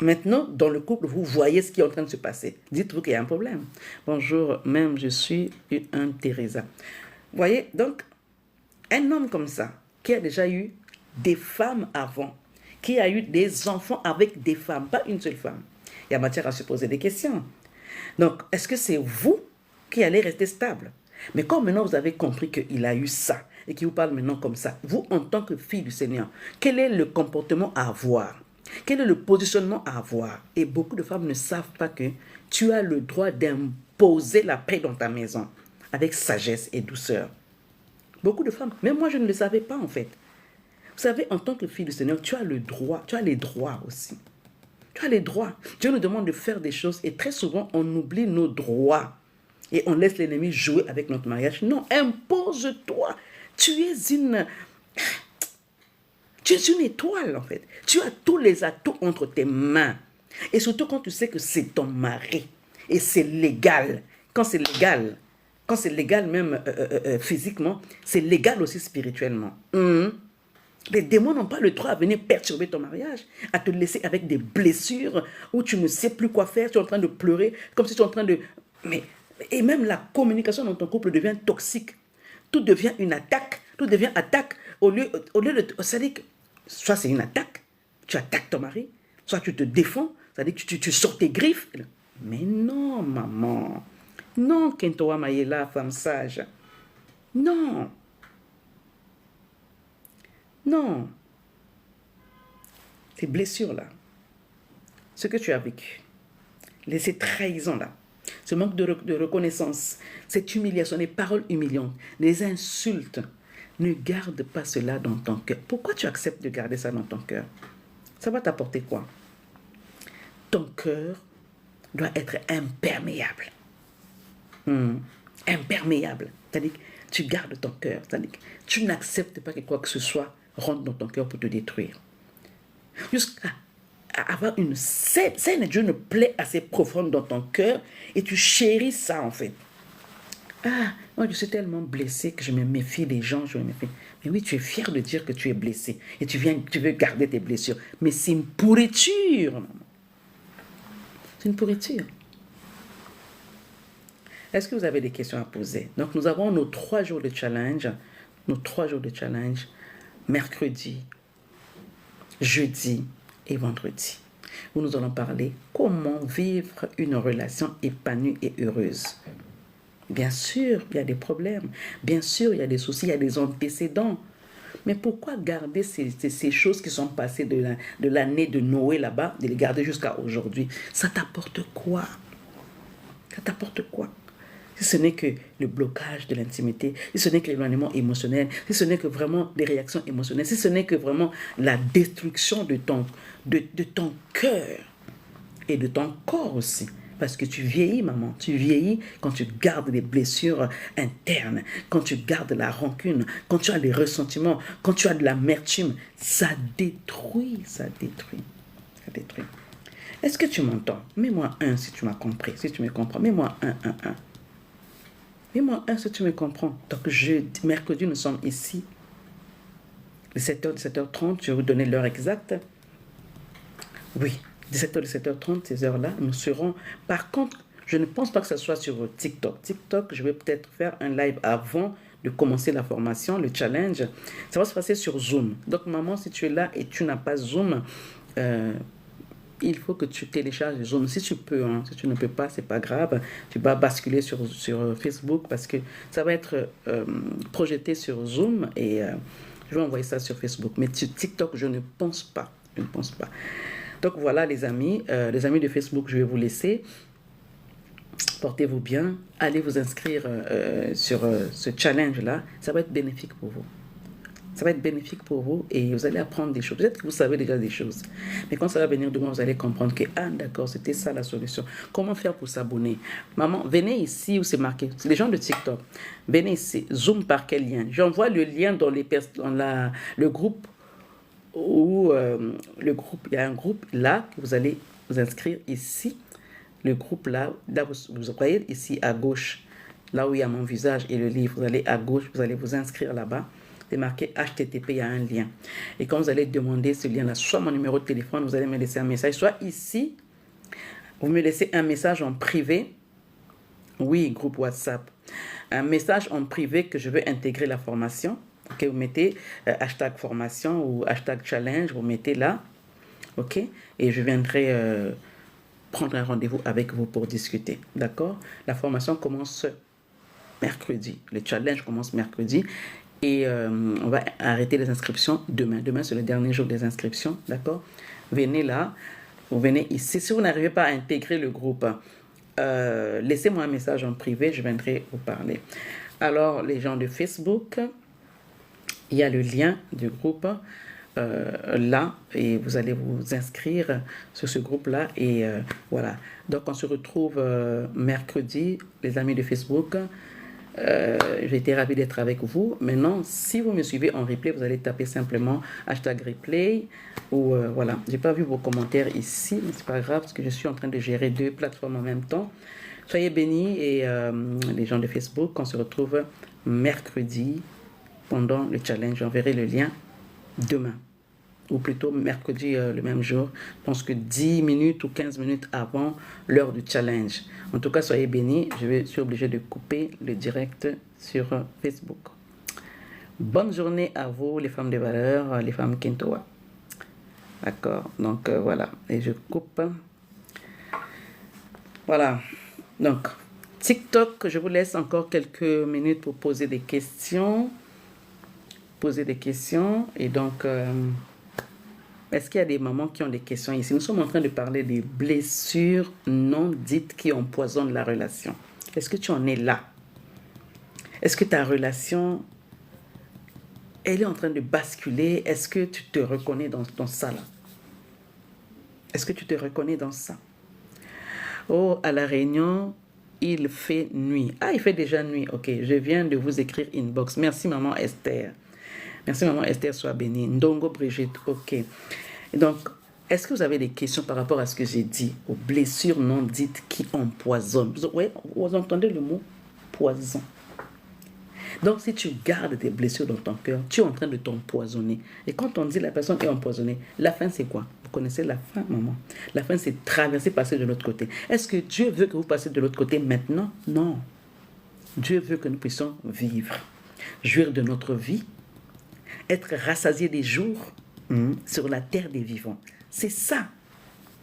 maintenant, dans le couple, vous voyez ce qui est en train de se passer. Dites-vous qu'il y a un problème. Bonjour, même je suis un Teresa. Vous voyez, donc, un homme comme ça, qui a déjà eu des femmes avant, qui a eu des enfants avec des femmes, pas une seule femme, il y a matière à se poser des questions. Donc, est-ce que c'est vous qui allez rester stable? Mais quand maintenant vous avez compris qu'il a eu ça, et qu'il vous parle maintenant comme ça, vous, en tant que fille du Seigneur, quel est le comportement à avoir? Quel est le positionnement à avoir? Et beaucoup de femmes ne savent pas que tu as le droit d'imposer la paix dans ta maison, avec sagesse et douceur. Beaucoup de femmes, même moi je ne le savais pas en fait. Vous savez, en tant que fille du Seigneur, tu as le droit, tu as les droits aussi. Tu as les droits. Dieu nous demande de faire des choses et très souvent, on oublie nos droits. Et on laisse l'ennemi jouer avec notre mariage. Non, impose-toi. Tu es une étoile en fait. Tu as tous les atouts entre tes mains. Et surtout quand tu sais que c'est ton mari. Et c'est légal. Quand c'est légal même physiquement, c'est légal aussi spirituellement. Les démons n'ont pas le droit à venir perturber ton mariage, à te laisser avec des blessures où tu ne sais plus quoi faire, tu es en train de pleurer, comme si tu es en train de... Et même la communication dans ton couple devient toxique. Tout devient une attaque, tout devient attaque. Au lieu de... C'est-à-dire que soit c'est une attaque, tu attaques ton mari, soit tu te défends, c'est-à-dire que tu sors tes griffes. Mais non, maman. Non, Kentoa Mayela, femme sage. Non. Non. Ces blessures-là, ce que tu as vécu, ces trahisons-là, ce manque de reconnaissance, cette humiliation, les paroles humiliantes, les insultes. Ne garde pas cela dans ton cœur. Pourquoi tu acceptes de garder ça dans ton cœur? Ça va t'apporter quoi? Ton cœur doit être imperméable. Imperméable. C'est-à-dire que tu gardes ton cœur. C'est-à-dire que tu n'acceptes pas que quoi que ce soit rentre dans ton cœur pour te détruire. Jusqu'à avoir une scène, Dieu, une plaie assez profonde dans ton cœur et tu chéris ça en fait. Ah, moi je suis tellement blessé que je me méfie des gens, je me méfie. Mais oui, tu es fier de dire que tu es blessé et tu veux garder tes blessures. Mais c'est une pourriture, maman. C'est une pourriture. Est-ce que vous avez des questions à poser? Donc nous avons nos 3 jours de challenge. Nos 3 jours de challenge. Mercredi, jeudi et vendredi. Où nous allons parler comment vivre une relation épanouie et heureuse. Bien sûr, il y a des problèmes. Bien sûr, il y a des soucis, il y a des antécédents. Mais pourquoi garder ces choses qui sont passées de l'année de Noé là-bas, de les garder jusqu'à aujourd'hui? Ça t'apporte quoi? Ça t'apporte quoi? Si ce n'est que le blocage de l'intimité, si ce n'est que l'éloignement émotionnel, si ce n'est que vraiment des réactions émotionnelles, si ce n'est que vraiment la destruction de ton cœur et de ton corps aussi. Parce que tu vieillis, maman. Tu vieillis quand tu gardes des blessures internes, quand tu gardes la rancune, quand tu as des ressentiments, quand tu as de l'amertume. Ça détruit, ça détruit, ça détruit. Est-ce que tu m'entends? Mets-moi 1 si tu m'as compris, si tu me comprends. Mets-moi 1. Mets-moi 1 si tu me comprends. Donc, mercredi, nous sommes ici. 17h, 17h30, je vais vous donner l'heure exacte. Oui. 17h, 17h30, ces heures-là, nous serons... Par contre, je ne pense pas que ce soit sur TikTok. TikTok, je vais peut-être faire un live avant de commencer la formation, le challenge. Ça va se passer sur Zoom. Donc, maman, si tu es là et tu n'as pas Zoom, il faut que tu télécharges Zoom. Si tu peux, si tu ne peux pas, c'est pas grave. Tu vas basculer sur Facebook parce que ça va être projeté sur Zoom et je vais envoyer ça sur Facebook. Mais sur TikTok, je ne pense pas. Je ne pense pas. Donc voilà les amis de Facebook, je vais vous laisser. Portez-vous bien, allez vous inscrire sur ce challenge-là. Ça va être bénéfique pour vous. Ça va être bénéfique pour vous et vous allez apprendre des choses. Peut-être que vous savez déjà des choses. Mais quand ça va venir demain, vous allez comprendre que, d'accord, c'était ça la solution. Comment faire pour s'abonner? Maman, venez ici où c'est marqué. C'est les gens de TikTok. Venez ici. Zoom par quel lien? J'envoie le lien dans le groupe. Ou le groupe, il y a un groupe là que vous allez vous inscrire ici. Le groupe là vous voyez ici à gauche, là où il y a mon visage et le livre, vous allez à gauche, vous allez vous inscrire là-bas. C'est marqué HTTP, il y a un lien. Et quand vous allez demander ce lien-là, soit mon numéro de téléphone, vous allez me laisser un message, soit ici, vous me laissez un message en privé. Oui, groupe WhatsApp. Un message en privé que je veux intégrer la formation. Ok, vous mettez hashtag formation ou hashtag challenge, vous mettez là, ok, et je viendrai prendre un rendez-vous avec vous pour discuter, d'accord? La formation commence mercredi, le challenge commence mercredi et on va arrêter les inscriptions demain. Demain, c'est le dernier jour des inscriptions, d'accord? Venez là, vous venez ici. Si vous n'arrivez pas à intégrer le groupe, laissez-moi un message en privé, je viendrai vous parler. Alors, les gens de Facebook... Il y a le lien du groupe là et vous allez vous inscrire sur ce groupe-là et voilà. Donc, on se retrouve mercredi, les amis de Facebook. J'ai été ravie d'être avec vous. Maintenant, si vous me suivez en replay, vous allez taper simplement hashtag replay ou voilà. J'ai pas vu vos commentaires ici, mais c'est pas grave parce que je suis en train de gérer 2 plateformes en même temps. Soyez bénis et les gens de Facebook, on se retrouve mercredi pendant le challenge. J'enverrai le lien demain ou plutôt mercredi le même jour. Je pense que 10 minutes ou 15 minutes avant l'heure du challenge. En tout cas, soyez bénis. Je suis obligé de couper le direct sur Facebook. Bonne journée à vous, les femmes de valeur, les femmes Kintoa. D'accord, donc voilà. Et je coupe. Voilà. Donc, TikTok, je vous laisse encore quelques minutes pour poser des questions. Et donc, Est-ce qu'il y a des mamans qui ont des questions ici? Nous sommes en train de parler des blessures non dites qui empoisonnent la relation. Est-ce que tu en es là? Est-ce que ta relation, elle est en train de basculer? Est-ce que tu te reconnais dans ça là? Est-ce que tu te reconnais dans ça? Oh, à La Réunion, il fait nuit. Ah, il fait déjà nuit. Ok, je viens de vous écrire inbox. Merci, maman Esther. Merci, maman Esther, sois bénie. Ndongo Brigitte, ok. Donc, est-ce que vous avez des questions par rapport à ce que j'ai dit, aux blessures non dites qui empoisonnent? Oui, vous entendez le mot poison. Donc, si tu gardes des blessures dans ton cœur, tu es en train de t'empoisonner. Et quand on dit la personne est empoisonnée, la fin, c'est quoi? Vous connaissez la fin, maman? La fin, c'est traverser, passer de l'autre côté. Est-ce que Dieu veut que vous passiez de l'autre côté maintenant? Non. Dieu veut que nous puissions vivre, jouir de notre vie, être rassasiés des jours sur la terre des vivants. C'est ça,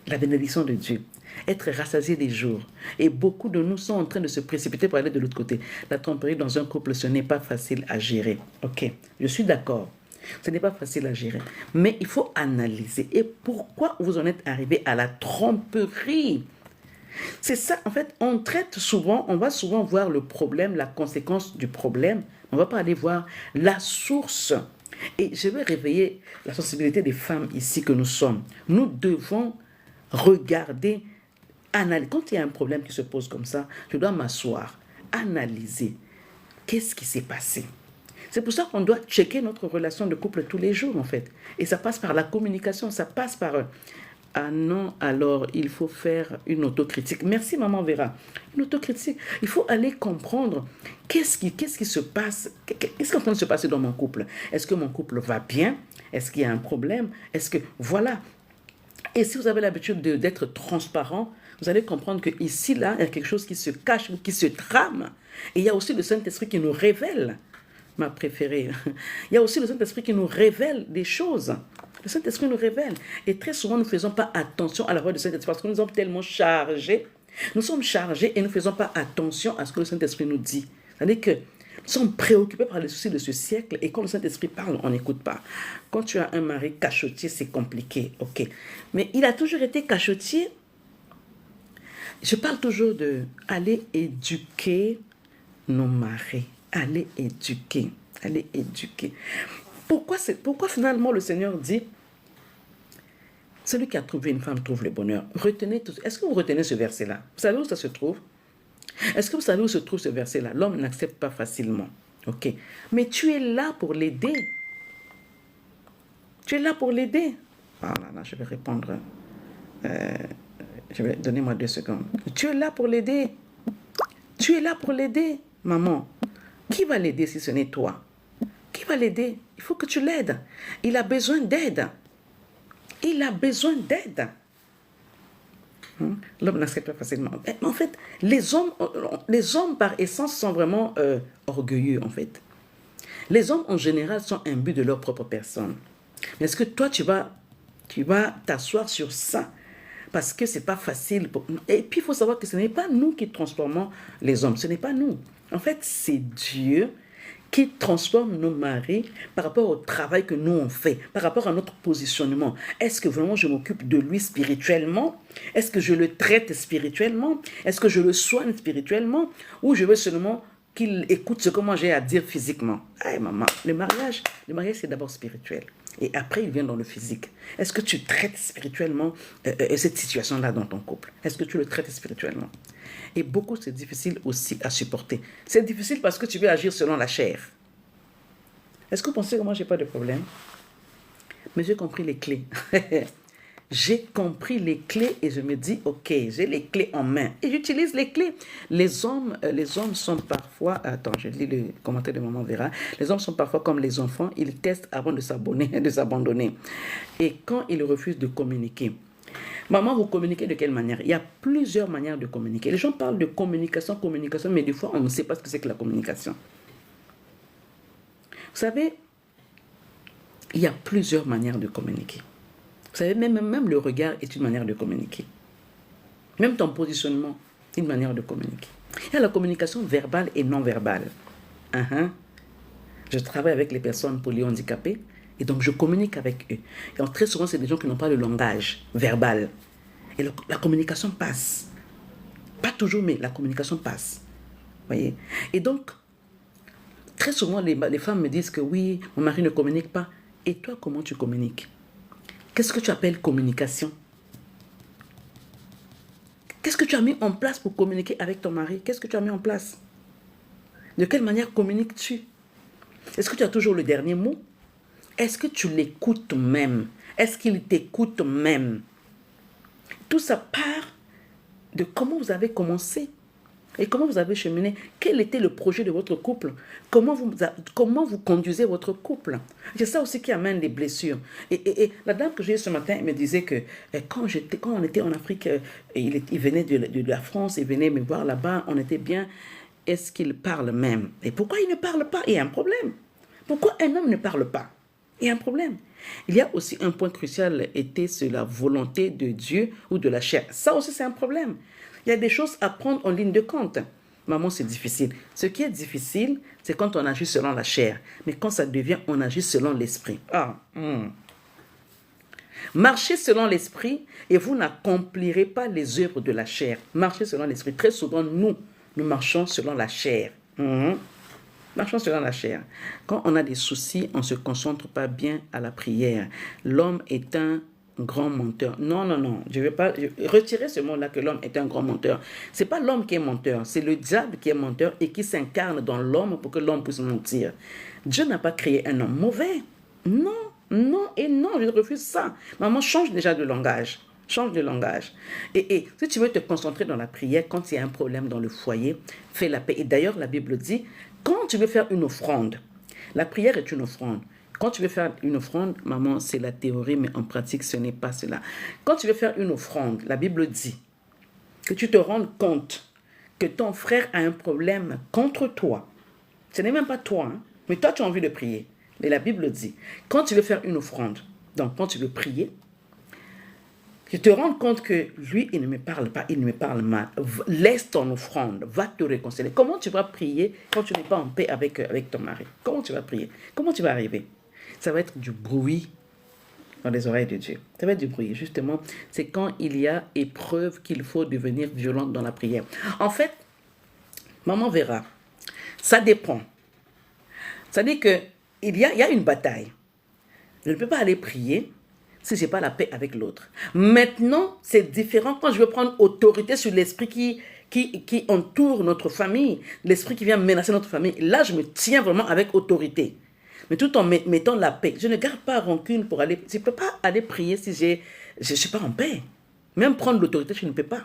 la bénédiction de Dieu. Être rassasié des jours. Et beaucoup de nous sont en train de se précipiter pour aller de l'autre côté. La tromperie dans un couple, ce n'est pas facile à gérer. Ok, je suis d'accord. Ce n'est pas facile à gérer. Mais il faut analyser. Et pourquoi vous en êtes arrivé à la tromperie? C'est ça, en fait, on va souvent voir le problème, la conséquence du problème. On ne va pas aller voir la source. Et je vais réveiller la sensibilité des femmes ici que nous sommes. Nous devons regarder, analyser. Quand il y a un problème qui se pose comme ça, je dois m'asseoir, analyser. Qu'est-ce qui s'est passé? C'est pour ça qu'on doit checker notre relation de couple tous les jours, en fait. Et ça passe par la communication, ça passe par... Ah non, alors il faut faire une autocritique. Merci, maman Vera. Une autocritique. Il faut aller comprendre qu'est-ce qui se passe, qu'est-ce qui est en train de se passer dans mon couple. Est-ce que mon couple va bien? Est-ce qu'il y a un problème? Est-ce que... Voilà. Et si vous avez l'habitude d'être transparent, vous allez comprendre qu'ici, là, il y a quelque chose qui se cache ou qui se trame. Et il y a aussi le Saint-Esprit qui nous révèle, ma préférée. Il y a aussi le Saint-Esprit qui nous révèle des choses. Le Saint-Esprit nous révèle. Et très souvent, nous ne faisons pas attention à la voix du Saint-Esprit parce que nous sommes tellement chargés. Nous sommes chargés et nous ne faisons pas attention à ce que le Saint-Esprit nous dit. C'est-à-dire que nous sommes préoccupés par les soucis de ce siècle et quand le Saint-Esprit parle, on n'écoute pas. Quand tu as un mari cachotier, c'est compliqué, ok. Mais il a toujours été cachotier. Je parle toujours de aller éduquer nos maris. Aller éduquer. Aller éduquer. Pourquoi finalement le Seigneur dit celui qui a trouvé une femme trouve le bonheur? Retenez tout. Est-ce que vous retenez ce verset-là? Vous savez où ça se trouve? Est-ce que vous savez où se trouve ce verset-là? L'homme n'accepte pas facilement. Ok. Mais tu es là pour l'aider. Tu es là pour l'aider. Ah là là, je vais répondre. Donnez-moi 2 secondes. Tu es là pour l'aider. Tu es là pour l'aider, maman. Qui va l'aider si ce n'est toi? Qui va l'aider? Il faut que tu l'aides. Il a besoin d'aide. Il a besoin d'aide. L'homme n'accepte pas facilement. En fait, les hommes par essence sont vraiment orgueilleux, en fait. Les hommes, en général, sont imbus de leur propre personne. Mais est-ce que toi, tu vas t'asseoir sur ça? Parce que ce n'est pas facile. Et puis, il faut savoir que ce n'est pas nous qui transformons les hommes. Ce n'est pas nous. En fait, c'est Dieu qui transforme nos maris par rapport au travail que nous on fait, par rapport à notre positionnement. Est-ce que vraiment je m'occupe de lui spirituellement? Est-ce que je le traite spirituellement? Est-ce que je le soigne spirituellement? Ou je veux seulement qu'il écoute ce que moi j'ai à dire physiquement? Ah maman, le mariage c'est d'abord spirituel. Et après, il vient dans le physique. Est-ce que tu traites spirituellement cette situation-là dans ton couple? Est-ce que tu le traites spirituellement? Et beaucoup, c'est difficile aussi à supporter. C'est difficile parce que tu veux agir selon la chair. Est-ce que vous pensez que moi, je n'ai pas de problème? Mais j'ai compris les clés. J'ai compris les clés et je me dis, ok, j'ai les clés en main. Et j'utilise les clés. Les hommes sont parfois... Attends, je lis le commentaire de maman Vera. Les hommes sont parfois comme les enfants. Ils testent avant de s'abandonner. Et quand ils refusent de communiquer. Maman, vous communiquez de quelle manière? Il y a plusieurs manières de communiquer. Les gens parlent de communication, mais des fois, on ne sait pas ce que c'est que la communication. Vous savez, il y a plusieurs manières de communiquer. Vous savez, même le regard est une manière de communiquer. Même ton positionnement est une manière de communiquer. Il y a la communication verbale et non verbale. Je travaille avec les personnes polyhandicapées Et donc, je communique avec eux. Et très souvent, c'est des gens qui n'ont pas le langage verbal. Et la communication passe. Pas toujours, mais la communication passe. Voyez? Et donc, très souvent, les femmes me disent que oui, mon mari ne communique pas. Et toi, comment tu communiques? Qu'est-ce que tu appelles communication? Qu'est-ce que tu as mis en place pour communiquer avec ton mari? Qu'est-ce que tu as mis en place? De quelle manière communiques-tu? Est-ce que tu as toujours le dernier mot? Est-ce que tu l'écoutes même? Est-ce qu'il t'écoute même? Tout ça part de comment vous avez commencé et comment vous avez cheminé. Quel était le projet de votre couple? Comment vous conduisez votre couple? C'est ça aussi qui amène des blessures. Et la dame que j'ai eue ce matin, elle me disait que quand on était en Afrique, il venait de la France, il venait me voir là-bas, on était bien. Est-ce qu'il parle même? Et pourquoi il ne parle pas? Il y a un problème. Pourquoi un homme ne parle pas? Il y a un problème. Il y a aussi un point crucial, était sur la volonté de Dieu ou de la chair. Ça aussi, c'est un problème. Il y a des choses à prendre en ligne de compte. Maman, c'est difficile. Ce qui est difficile, c'est quand on agit selon la chair. Mais quand ça devient, on agit selon l'esprit. Marchez selon l'esprit et vous n'accomplirez pas les œuvres de la chair. Marchez selon l'esprit. Très souvent, nous marchons selon la chair. Marchons selon la chair. Quand on a des soucis, on ne se concentre pas bien à la prière. L'homme est un grand menteur. Non, je ne vais pas retirer ce mot-là que l'homme est un grand menteur. Ce n'est pas l'homme qui est menteur, c'est le diable qui est menteur et qui s'incarne dans l'homme pour que l'homme puisse mentir. Dieu n'a pas créé un homme mauvais. Non, je refuse ça. Maman, change déjà de langage. Change de langage. Et si tu veux te concentrer dans la prière, quand il y a un problème dans le foyer, fais la paix. Et d'ailleurs, la Bible dit, quand tu veux faire une offrande, la prière est une offrande. Quand tu veux faire une offrande, maman, c'est la théorie, mais en pratique, ce n'est pas cela. Quand tu veux faire une offrande, la Bible dit que tu te rendes compte que ton frère a un problème contre toi. Ce n'est même pas toi, mais toi, tu as envie de prier. Mais la Bible dit, quand tu veux faire une offrande, donc quand tu veux prier, tu te rends compte que lui, il ne me parle pas, il me parle mal. Laisse ton offrande, va te réconcilier. Comment tu vas prier quand tu n'es pas en paix avec ton mari? Comment tu vas prier? Comment tu vas arriver? Ça va être du bruit dans les oreilles de Dieu. Ça va être du bruit, justement. C'est quand il y a épreuve qu'il faut devenir violente dans la prière. En fait, maman verra. Ça dépend. Ça dit qu'il y a une bataille. Je ne peux pas aller prier si je n'ai pas la paix avec l'autre. Maintenant, c'est différent quand je veux prendre autorité sur l'esprit qui entoure notre famille, l'esprit qui vient menacer notre famille. Là, je me tiens vraiment avec autorité. Mais tout en mettant la paix. Je ne garde pas rancune pour aller... Je ne peux pas aller prier si je ne suis pas en paix. Même prendre l'autorité, je ne peux pas.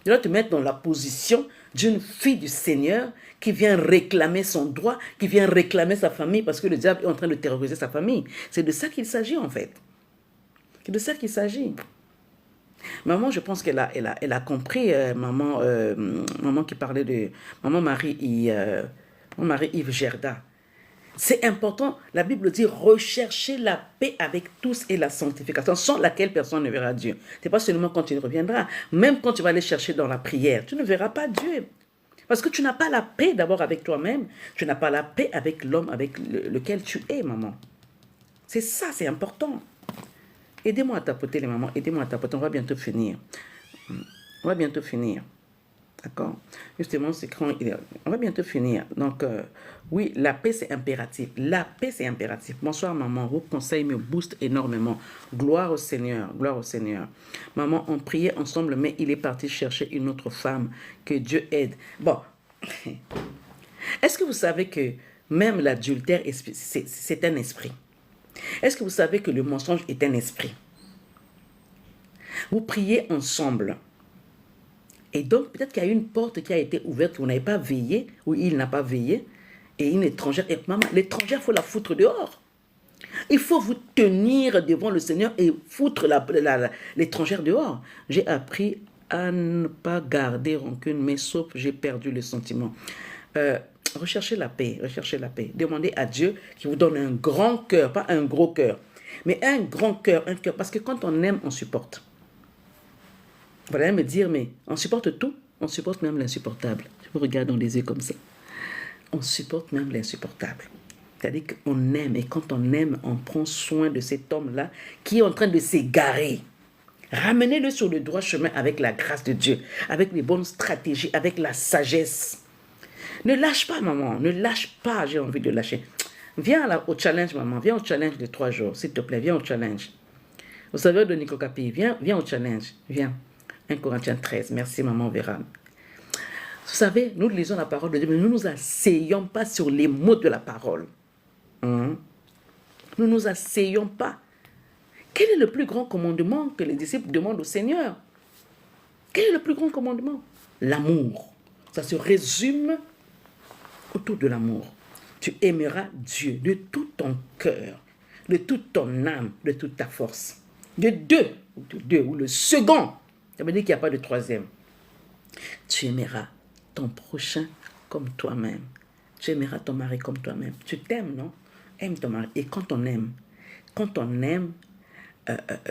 Je dois te mettre dans la position d'une fille du Seigneur qui vient réclamer son droit, qui vient réclamer sa famille parce que le diable est en train de terroriser sa famille. C'est de ça qu'il s'agit en fait. C'est de ça qu'il s'agit. Maman, je pense qu'elle a compris, maman qui parlait de... Maman Marie-Yves Gerda. C'est important, la Bible dit rechercher la paix avec tous et la sanctification, sans laquelle personne ne verra Dieu. Ce n'est pas seulement quand il reviendra, même quand tu vas aller chercher dans la prière, tu ne verras pas Dieu. Parce que tu n'as pas la paix d'abord avec toi-même, tu n'as pas la paix avec l'homme avec lequel tu es, maman. C'est ça, c'est important. Aidez-moi à tapoter les mamans, aidez-moi à tapoter, on va bientôt finir. On va bientôt finir. D'accord? Justement, c'est quand on va bientôt finir. Donc, oui, la paix, c'est impératif. La paix, c'est impératif. Bonsoir, maman. Vos conseils me boostent énormément. Gloire au Seigneur. Gloire au Seigneur. Maman, on priait ensemble, mais il est parti chercher une autre femme. Que Dieu aide. Bon. Est-ce que vous savez que même l'adultère, c'est un esprit? Est-ce que vous savez que le mensonge est un esprit? Vous priez ensemble. Et donc, peut-être qu'il y a une porte qui a été ouverte, vous n'avez pas veillé, ou il n'a pas veillé, et une étrangère, et maman, l'étrangère, il faut la foutre dehors. Il faut vous tenir devant le Seigneur et foutre l'étrangère dehors. J'ai appris à ne pas garder rancune, mais sauf j'ai perdu le sentiment. Recherchez la paix, recherchez la paix. Demandez à Dieu qui vous donne un grand cœur, pas un gros cœur, mais un grand cœur, parce que quand on aime, on supporte. Vous allez me dire, mais on supporte tout, on supporte même l'insupportable. Je vous regarde dans les yeux comme ça. On supporte même l'insupportable. C'est-à-dire qu'on aime, et quand on aime, on prend soin de cet homme-là qui est en train de s'égarer. Ramenez-le sur le droit chemin avec la grâce de Dieu, avec les bonnes stratégies, avec la sagesse. Ne lâche pas, maman, ne lâche pas, j'ai envie de lâcher. Viens au challenge, maman, viens au challenge de 3 jours, s'il te plaît, viens au challenge. Au saveur de Nico Capi, viens au challenge, viens. 1 Corinthiens 13, merci maman, on verra. Vous savez, nous lisons la parole de Dieu, mais nous ne nous asseyons pas sur les mots de la parole. Nous ne nous asseyons pas. Quel est le plus grand commandement que les disciples demandent au Seigneur? Quel est le plus grand commandement? L'amour. Ça se résume autour de l'amour. Tu aimeras Dieu de tout ton cœur, de toute ton âme, de toute ta force. De deux, ou le second. Ça veut dire qu'il n'y a pas de troisième. Tu aimeras ton prochain comme toi-même. Tu aimeras ton mari comme toi-même. Tu t'aimes, non? Aime ton mari. Et quand on aime,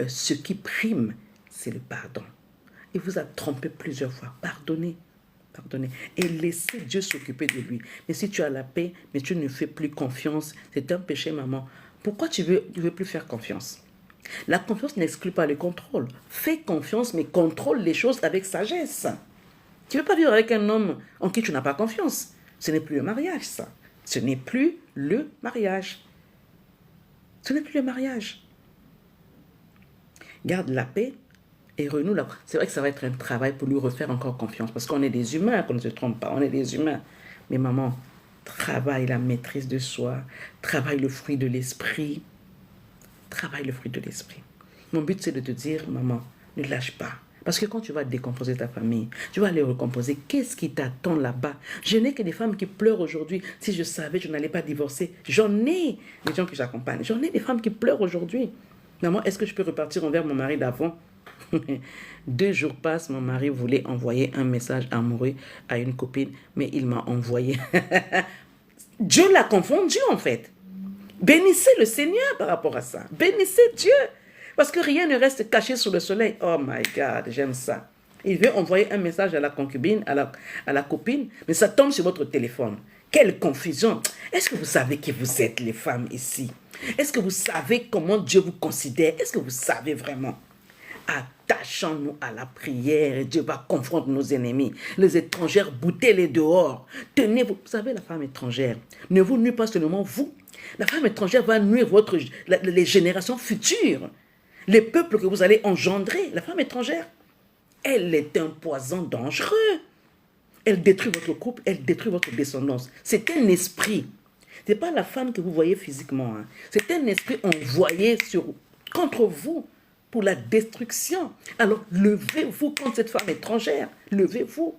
ce qui prime, c'est le pardon. Il vous a trompé plusieurs fois. Pardonnez. Et laissez Dieu s'occuper de lui. Mais si tu as la paix, mais tu ne fais plus confiance, c'est un péché, maman. Pourquoi tu veux plus faire confiance? La confiance n'exclut pas le contrôle. Fais confiance, mais contrôle les choses avec sagesse. Tu ne veux pas vivre avec un homme en qui tu n'as pas confiance. Ce n'est plus le mariage, ça. Ce n'est plus le mariage. Garde la paix et renoue la... C'est vrai que ça va être un travail pour lui refaire encore confiance. Parce qu'on est des humains, qu'on ne se trompe pas. On est des humains. Mais maman, travaille la maîtrise de soi. Travaille le fruit de l'esprit. Mon but, c'est de te dire, maman, ne lâche pas. Parce que quand tu vas décomposer ta famille, tu vas aller recomposer. Qu'est-ce qui t'attend là-bas? Je n'ai que des femmes qui pleurent aujourd'hui. Si je savais, je n'allais pas divorcer. J'en ai des gens que j'accompagne. J'en ai des femmes qui pleurent aujourd'hui. Maman, est-ce que je peux repartir envers mon mari d'avant? 2 jours passent, mon mari voulait envoyer un message amoureux à une copine, mais il m'a envoyé. Dieu l'a confondu en fait. Bénissez le Seigneur par rapport à ça. Bénissez Dieu. Parce que rien ne reste caché sous le soleil. Oh my God, j'aime ça. Il veut envoyer un message à la concubine, à la copine, mais ça tombe sur votre téléphone. Quelle confusion. Est-ce que vous savez qui vous êtes, les femmes ici? Est-ce que vous savez comment Dieu vous considère? Est-ce que vous savez vraiment? Attachons-nous à la prière et Dieu va confronter nos ennemis. Les étrangères, boutez-les dehors. Tenez-vous. Vous savez, la femme étrangère, ne vous nuit pas seulement vous. La femme étrangère va nuire les générations futures. Les peuples que vous allez engendrer. La femme étrangère, elle est un poison dangereux. Elle détruit votre couple, elle détruit votre descendance. C'est un esprit. Ce n'est pas la femme que vous voyez physiquement. Hein. C'est un esprit envoyé contre vous pour la destruction. Alors, levez-vous contre cette femme étrangère. Levez-vous.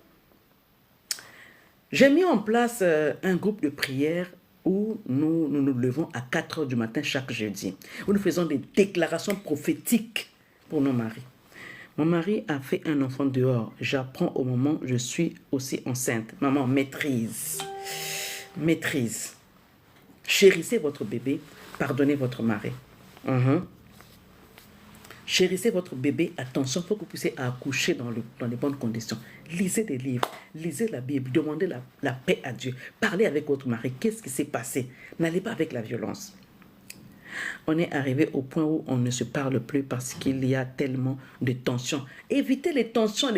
J'ai mis en place un groupe de prière où nous nous levons à 4 heures du matin chaque jeudi, où nous faisons des déclarations prophétiques pour nos maris. Mon mari a fait un enfant dehors. J'apprends au moment où je suis aussi enceinte. Maman, maîtrise. Chérissez votre bébé, pardonnez votre mari. Chérissez votre bébé, attention, il faut que vous puissiez accoucher dans les bonnes conditions. Lisez des livres, lisez la Bible, demandez la paix à Dieu. Parlez avec votre mari, qu'est-ce qui s'est passé? N'allez pas avec la violence. On est arrivé au point où on ne se parle plus parce qu'il y a tellement de tensions. Évitez les tensions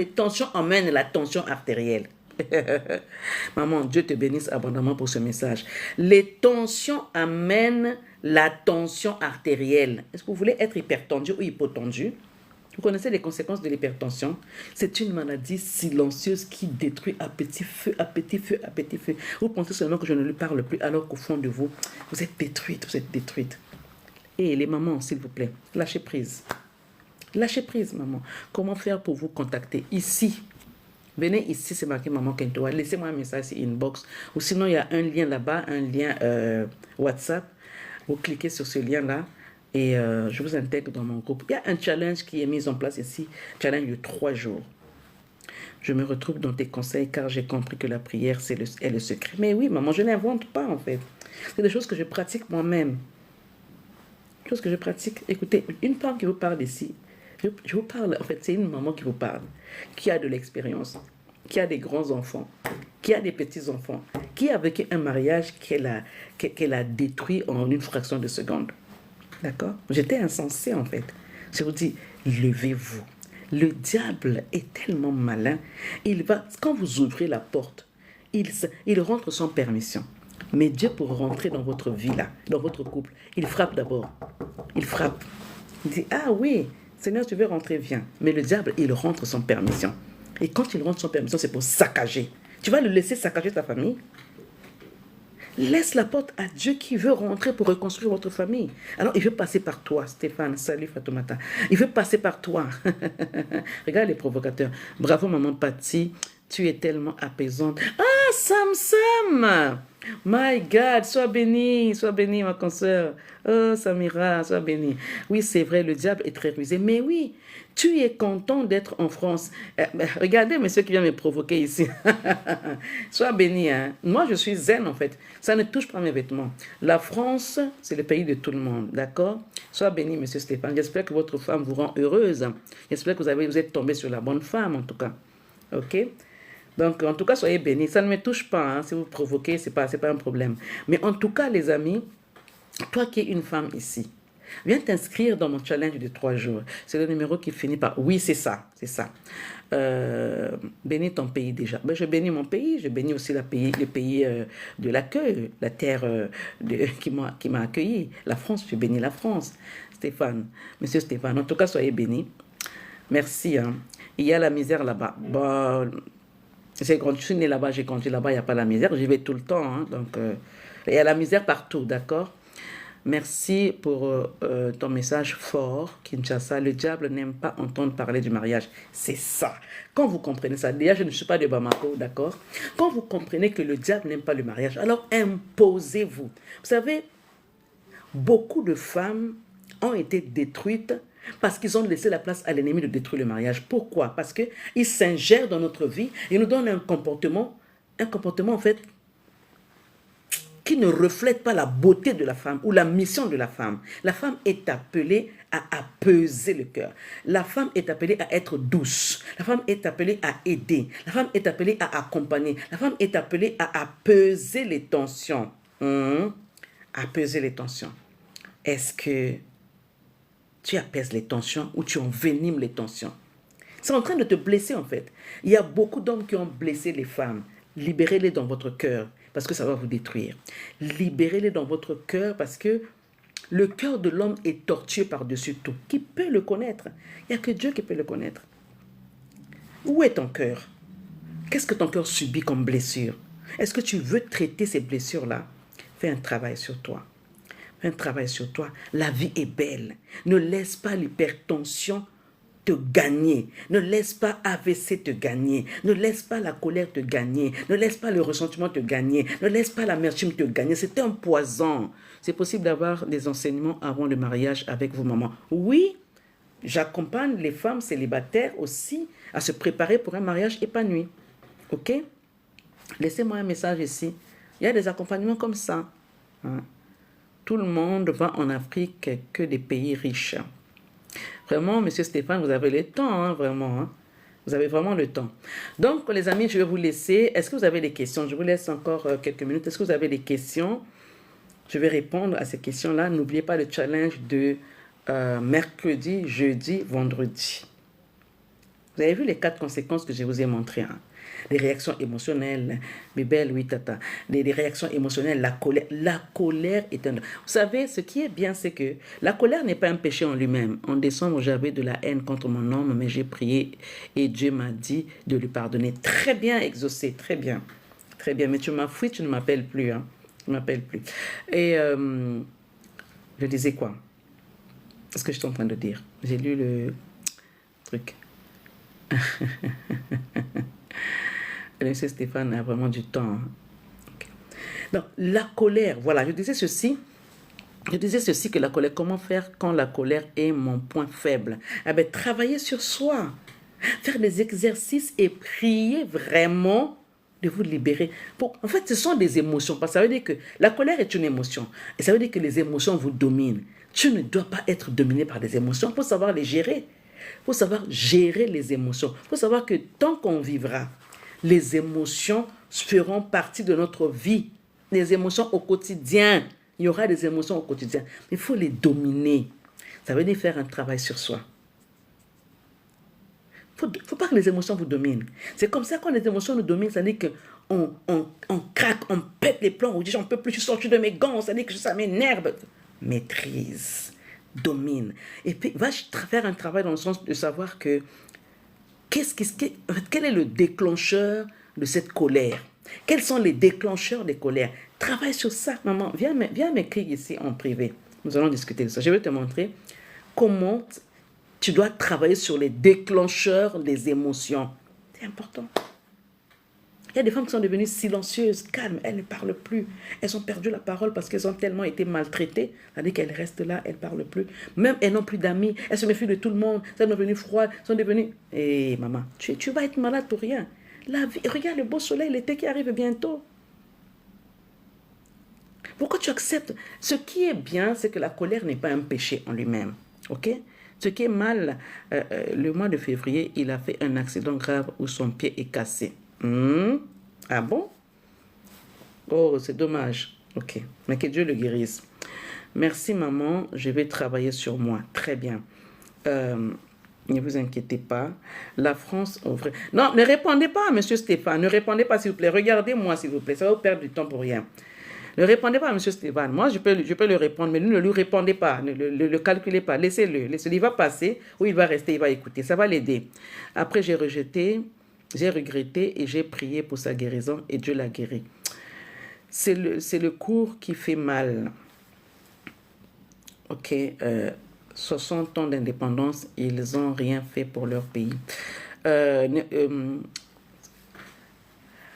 emmènent la tension artérielle. Maman, Dieu te bénisse abondamment pour ce message. Les tensions amènent la tension artérielle. Est-ce que vous voulez être hypertendu ou hypotendu? Vous connaissez les conséquences de l'hypertension? C'est une maladie silencieuse qui détruit à petit feu. Vous pensez seulement que je ne lui parle plus alors qu'au fond de vous, vous êtes détruite. Et les mamans, s'il vous plaît, lâchez prise. Lâchez prise, maman. Comment faire pour vous contacter? Ici. Venez ici, c'est marqué Maman Kentoa. Laissez-moi un message sur inbox. Ou sinon, il y a un lien là-bas, un lien WhatsApp. Vous cliquez sur ce lien-là et je vous intègre dans mon groupe. Il y a un challenge qui est mis en place ici. Challenge de 3 jours. Je me retrouve dans tes conseils car j'ai compris que la prière, est le secret. Mais oui, maman, je n'invente pas en fait. C'est des choses que je pratique moi-même. Écoutez, une femme qui vous parle ici, je vous parle, en fait, c'est une maman qui vous parle, qui a de l'expérience. qui a des grands-enfants, qui a des petits-enfants, qui a vécu un mariage qu'elle a détruit en une fraction de seconde. D'accord? J'étais insensée en fait. Je vous dis, levez-vous. Le diable est tellement malin. Quand vous ouvrez la porte, il rentre sans permission. Mais Dieu, pour rentrer dans votre vie là, dans votre couple, il frappe d'abord. Il frappe. Il dit, ah oui, Seigneur, tu veux rentrer, viens. Mais le diable, il rentre sans permission. Et quand il rentre sans permission, c'est pour saccager. Tu vas le laisser saccager ta famille? Laisse la porte à Dieu qui veut rentrer pour reconstruire votre famille. Alors, il veut passer par toi, Stéphane. Salut, Fatoumata. Il veut passer par toi. Regarde les provocateurs. Bravo, maman Patty. Tu es tellement apaisante. Ah, Sam. My God, sois bénie, ma consoeur. Oh, Samira, sois bénie. Oui, c'est vrai, le diable est très rusé. Mais oui, tu es content d'être en France. Regardez, monsieur qui vient me provoquer ici. Sois béni. Hein. Moi, je suis zen, en fait. Ça ne touche pas mes vêtements. La France, c'est le pays de tout le monde. D'accord? Sois béni, monsieur Stéphane. J'espère que votre femme vous rend heureuse. J'espère que vous êtes tombé sur la bonne femme, en tout cas. OK? Donc, en tout cas, soyez bénis. Ça ne me touche pas. Hein. Si vous provoquez, ce n'est pas un problème. Mais en tout cas, les amis, toi qui es une femme ici, viens t'inscrire dans mon challenge de 3 jours. C'est le numéro qui finit par... Oui, c'est ça. Bénis ton pays déjà. Ben, je bénis mon pays. Je bénis aussi le pays de l'accueil, la terre qui m'a accueilli. La France, je bénis la France. Stéphane, monsieur Stéphane, en tout cas, soyez bénis. Merci. Hein. Il y a la misère là-bas. Bon... Je suis né là-bas, j'ai grandi là-bas, il n'y a pas la misère, j'y vais tout le temps. Hein, donc, il y a la misère partout, d'accord? Merci pour ton message fort, Kinshasa. Le diable n'aime pas entendre parler du mariage. C'est ça. Quand vous comprenez ça, déjà, je ne suis pas de Bamako, d'accord? Quand vous comprenez que le diable n'aime pas le mariage, alors imposez-vous. Vous savez, beaucoup de femmes ont été détruites parce qu'ils ont laissé la place à l'ennemi de détruire le mariage. Pourquoi? Parce qu'ils s'ingèrent dans notre vie et nous donnent un comportement en fait, qui ne reflète pas la beauté de la femme ou la mission de la femme. La femme est appelée à apaiser le cœur. La femme est appelée à être douce. La femme est appelée à aider. La femme est appelée à accompagner. La femme est appelée à apaiser les tensions. Apaiser les tensions. Est-ce que tu apaises les tensions ou tu envenimes les tensions? C'est en train de te blesser en fait. Il y a beaucoup d'hommes qui ont blessé les femmes. Libérez-les dans votre cœur parce que ça va vous détruire. Libérez-les dans votre cœur parce que le cœur de l'homme est tortueux par-dessus tout. Qui peut le connaître? Il n'y a que Dieu qui peut le connaître. Où est ton cœur? Qu'est-ce que ton cœur subit comme blessure? Est-ce que tu veux traiter ces blessures-là? Fais un travail sur toi. Un travail sur toi. La vie est belle. Ne laisse pas l'hypertension te gagner. Ne laisse pas AVC te gagner. Ne laisse pas la colère te gagner. Ne laisse pas le ressentiment te gagner. Ne laisse pas l'amertume te gagner. C'est un poison. C'est possible d'avoir des enseignements avant le mariage avec vos mamans. Oui, j'accompagne les femmes célibataires aussi à se préparer pour un mariage épanoui. OK? Laissez-moi un message ici. Il y a des accompagnements comme ça. Hein? Tout le monde va en Afrique que des pays riches. Vraiment, monsieur Stéphane, vous avez le temps, hein, vraiment. Hein. Vous avez vraiment le temps. Donc, les amis, je vais vous laisser. Est-ce que vous avez des questions? Je vous laisse encore quelques minutes. Est-ce que vous avez des questions? Je vais répondre à ces questions-là. N'oubliez pas le challenge de mercredi, jeudi, vendredi. Vous avez vu les 4 conséquences que je vous ai montrées. Hein? Les réactions émotionnelles, mes belles, oui, tata. Les réactions émotionnelles, la colère. La colère est un... Vous savez, ce qui est bien, c'est que la colère n'est pas un péché en lui-même. En décembre, j'avais de la haine contre mon homme, mais j'ai prié et Dieu m'a dit de lui pardonner. Très bien exaucé, très bien. Très bien, mais tu m'as fui, tu ne m'appelles plus. Hein. Tu ne m'appelles plus. Et je disais quoi? Qu'est-ce que je suis en train de dire? J'ai lu le truc. Monsieur Stéphane a vraiment du temps. Hein. Okay. Donc, la colère, voilà, je disais ceci, que la colère, comment faire quand la colère est mon point faible? Eh bien, travailler sur soi, faire des exercices et prier vraiment de vous libérer. En fait, ce sont des émotions, parce que ça veut dire que la colère est une émotion, et ça veut dire que les émotions vous dominent. Tu ne dois pas être dominé par des émotions, il faut savoir les gérer. Il faut savoir gérer les émotions. Il faut savoir que tant qu'on vivra, les émotions feront partie de notre vie. Les émotions au quotidien. Il y aura des émotions au quotidien. Mais il faut les dominer. Ça veut dire faire un travail sur soi. Il ne faut pas que les émotions vous dominent. C'est comme ça, quand les émotions nous dominent, ça veut dire qu'on craque, on pète les plombs, on dit j'en peux plus, je suis sorti de mes gants, ça veut dire que ça m'énerve. Maîtrise, domine. Et puis, va faire un travail dans le sens de savoir que quel est le déclencheur de cette colère? Quels sont les déclencheurs des colères? Travaille sur ça, maman. Viens m'écrire ici en privé. Nous allons discuter de ça. Je vais te montrer comment tu dois travailler sur les déclencheurs des émotions. C'est important. Il y a des femmes qui sont devenues silencieuses, calmes, elles ne parlent plus. Elles ont perdu la parole parce qu'elles ont tellement été maltraitées. C'est-à-dire qu'elles restent là, elles ne parlent plus. Même elles n'ont plus d'amis, elles se méfient de tout le monde. Elles sont devenues froides, elles sont devenues... Hé, maman, tu vas être malade pour rien. La vie, regarde le beau soleil, l'été qui arrive bientôt. Pourquoi tu acceptes? Ce qui est bien, c'est que la colère n'est pas un péché en lui-même. Ok? Ce qui est mal, le mois de février, il a fait un accident grave où son pied est cassé. Ah bon? Oh, c'est dommage. Ok, mais que Dieu le guérisse. Merci maman, je vais travailler sur moi. Très bien. Ne vous inquiétez pas. La France... Non, ne répondez pas, monsieur Stéphane. Ne répondez pas, s'il vous plaît. Regardez-moi, s'il vous plaît. Ça va vous perdre du temps pour rien. Ne répondez pas à monsieur Stéphane. Moi, je peux le répondre, mais lui, ne lui répondez pas. Ne le calculez pas. Laissez-le. Il va passer ou il va rester, il va écouter. Ça va l'aider. Après, j'ai rejeté, j'ai regretté et j'ai prié pour sa guérison et Dieu l'a guéri. C'est le cours qui fait mal. Ok. 60 ans d'indépendance, ils n'ont rien fait pour leur pays.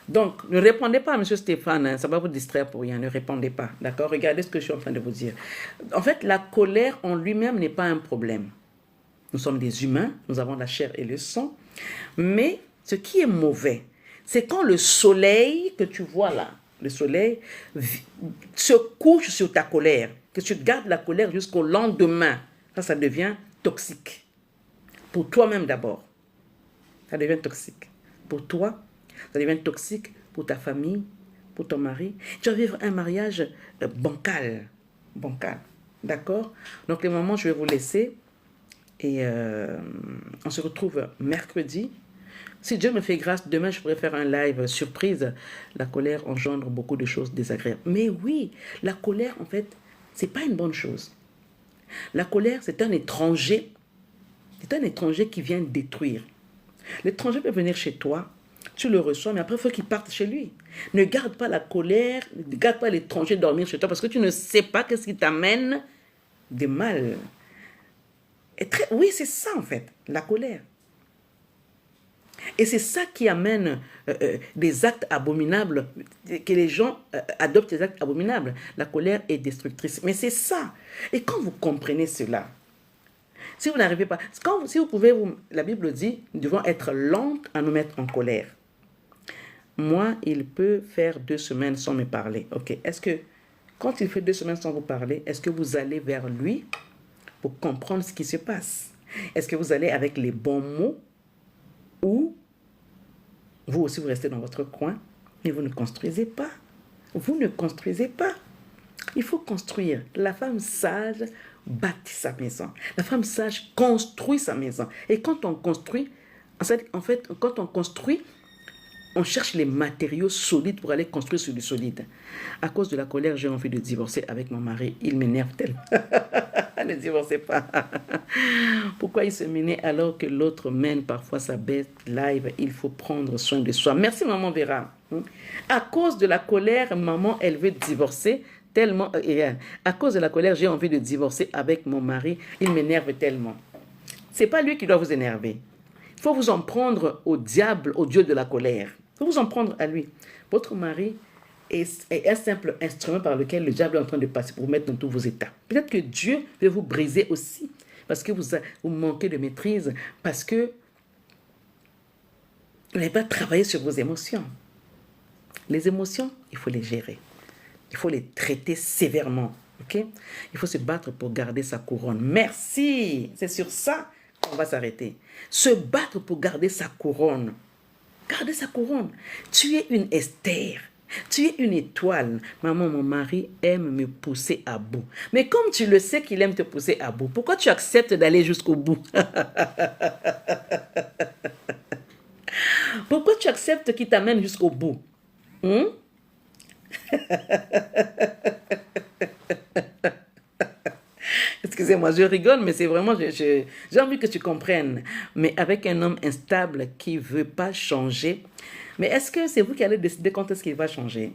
Donc, ne répondez pas à M. Stéphane, hein, ça va vous distraire pour rien, ne répondez pas, d'accord? Regardez ce que je suis en train de vous dire. En fait, la colère en lui-même n'est pas un problème. Nous sommes des humains, nous avons la chair et le sang, mais ce qui est mauvais, c'est quand le soleil que tu vois là, le soleil se couche sur ta colère, que tu gardes la colère jusqu'au lendemain. Ça devient toxique. Pour toi-même d'abord. Ça devient toxique. Pour toi, ça devient toxique pour ta famille, pour ton mari. Tu vas vivre un mariage bancal. Bancal. D'accord? Donc, les moments, je vais vous laisser. Et on se retrouve mercredi. Si Dieu me fait grâce, demain, je pourrais faire un live surprise. La colère engendre beaucoup de choses désagréables. Mais oui, la colère, en fait, c'est pas une bonne chose. La colère, c'est un étranger. C'est un étranger qui vient détruire. L'étranger peut venir chez toi, tu le reçois, mais après, il faut qu'il parte chez lui. Ne garde pas la colère, ne garde pas l'étranger dormir chez toi parce que tu ne sais pas qu'est-ce qui t'amène de mal. Oui, c'est ça en fait, la colère. Et c'est ça qui amène des actes abominables, que les gens adoptent des actes abominables. La colère est destructrice. Mais c'est ça. Et quand vous comprenez cela, si vous n'arrivez pas, si vous pouvez, la Bible dit, nous devons être lents à nous mettre en colère. Moi, il peut faire 2 semaines sans me parler. Ok. Est-ce que, quand il fait 2 semaines sans vous parler, est-ce que vous allez vers lui pour comprendre ce qui se passe? Est-ce que vous allez avec les bons mots ou vous aussi vous restez dans votre coin, mais vous ne construisez pas? Vous ne construisez pas. Il faut construire. La femme sage bâtit sa maison. La femme sage construit sa maison. Et quand on construit, en fait, quand on construit, on cherche les matériaux solides pour aller construire sur du solide. À cause de la colère, j'ai envie de divorcer avec mon mari. Il m'énerve tellement. Ne divorcez pas. Pourquoi il se menait alors que l'autre mène parfois sa bête live? Il faut prendre soin de soi. Merci, maman Vera. À cause de la colère, maman, elle veut divorcer tellement. À cause de la colère, j'ai envie de divorcer avec mon mari. Il m'énerve tellement. Ce n'est pas lui qui doit vous énerver. Il faut vous en prendre au diable, au Dieu de la colère. Il faut vous en prendre à lui. Votre mari est un simple instrument par lequel le diable est en train de passer pour vous mettre dans tous vos états. Peut-être que Dieu veut vous briser aussi parce que vous manquez de maîtrise, parce que vous n'avez pas travaillé sur vos émotions. Les émotions, il faut les gérer. Il faut les traiter sévèrement. Okay? Il faut se battre pour garder sa couronne. Merci. C'est sur ça qu'on va s'arrêter. Se battre pour garder sa couronne. Garde sa couronne. Tu es une Esther. Tu es une étoile. Maman, mon mari aime me pousser à bout. Mais comme tu le sais qu'il aime te pousser à bout, pourquoi tu acceptes d'aller jusqu'au bout? Pourquoi tu acceptes qu'il t'amène jusqu'au bout? Excusez-moi, je rigole, mais c'est vraiment, j'ai envie que tu comprennes. Mais avec un homme instable qui ne veut pas changer, mais est-ce que c'est vous qui allez décider quand est-ce qu'il va changer?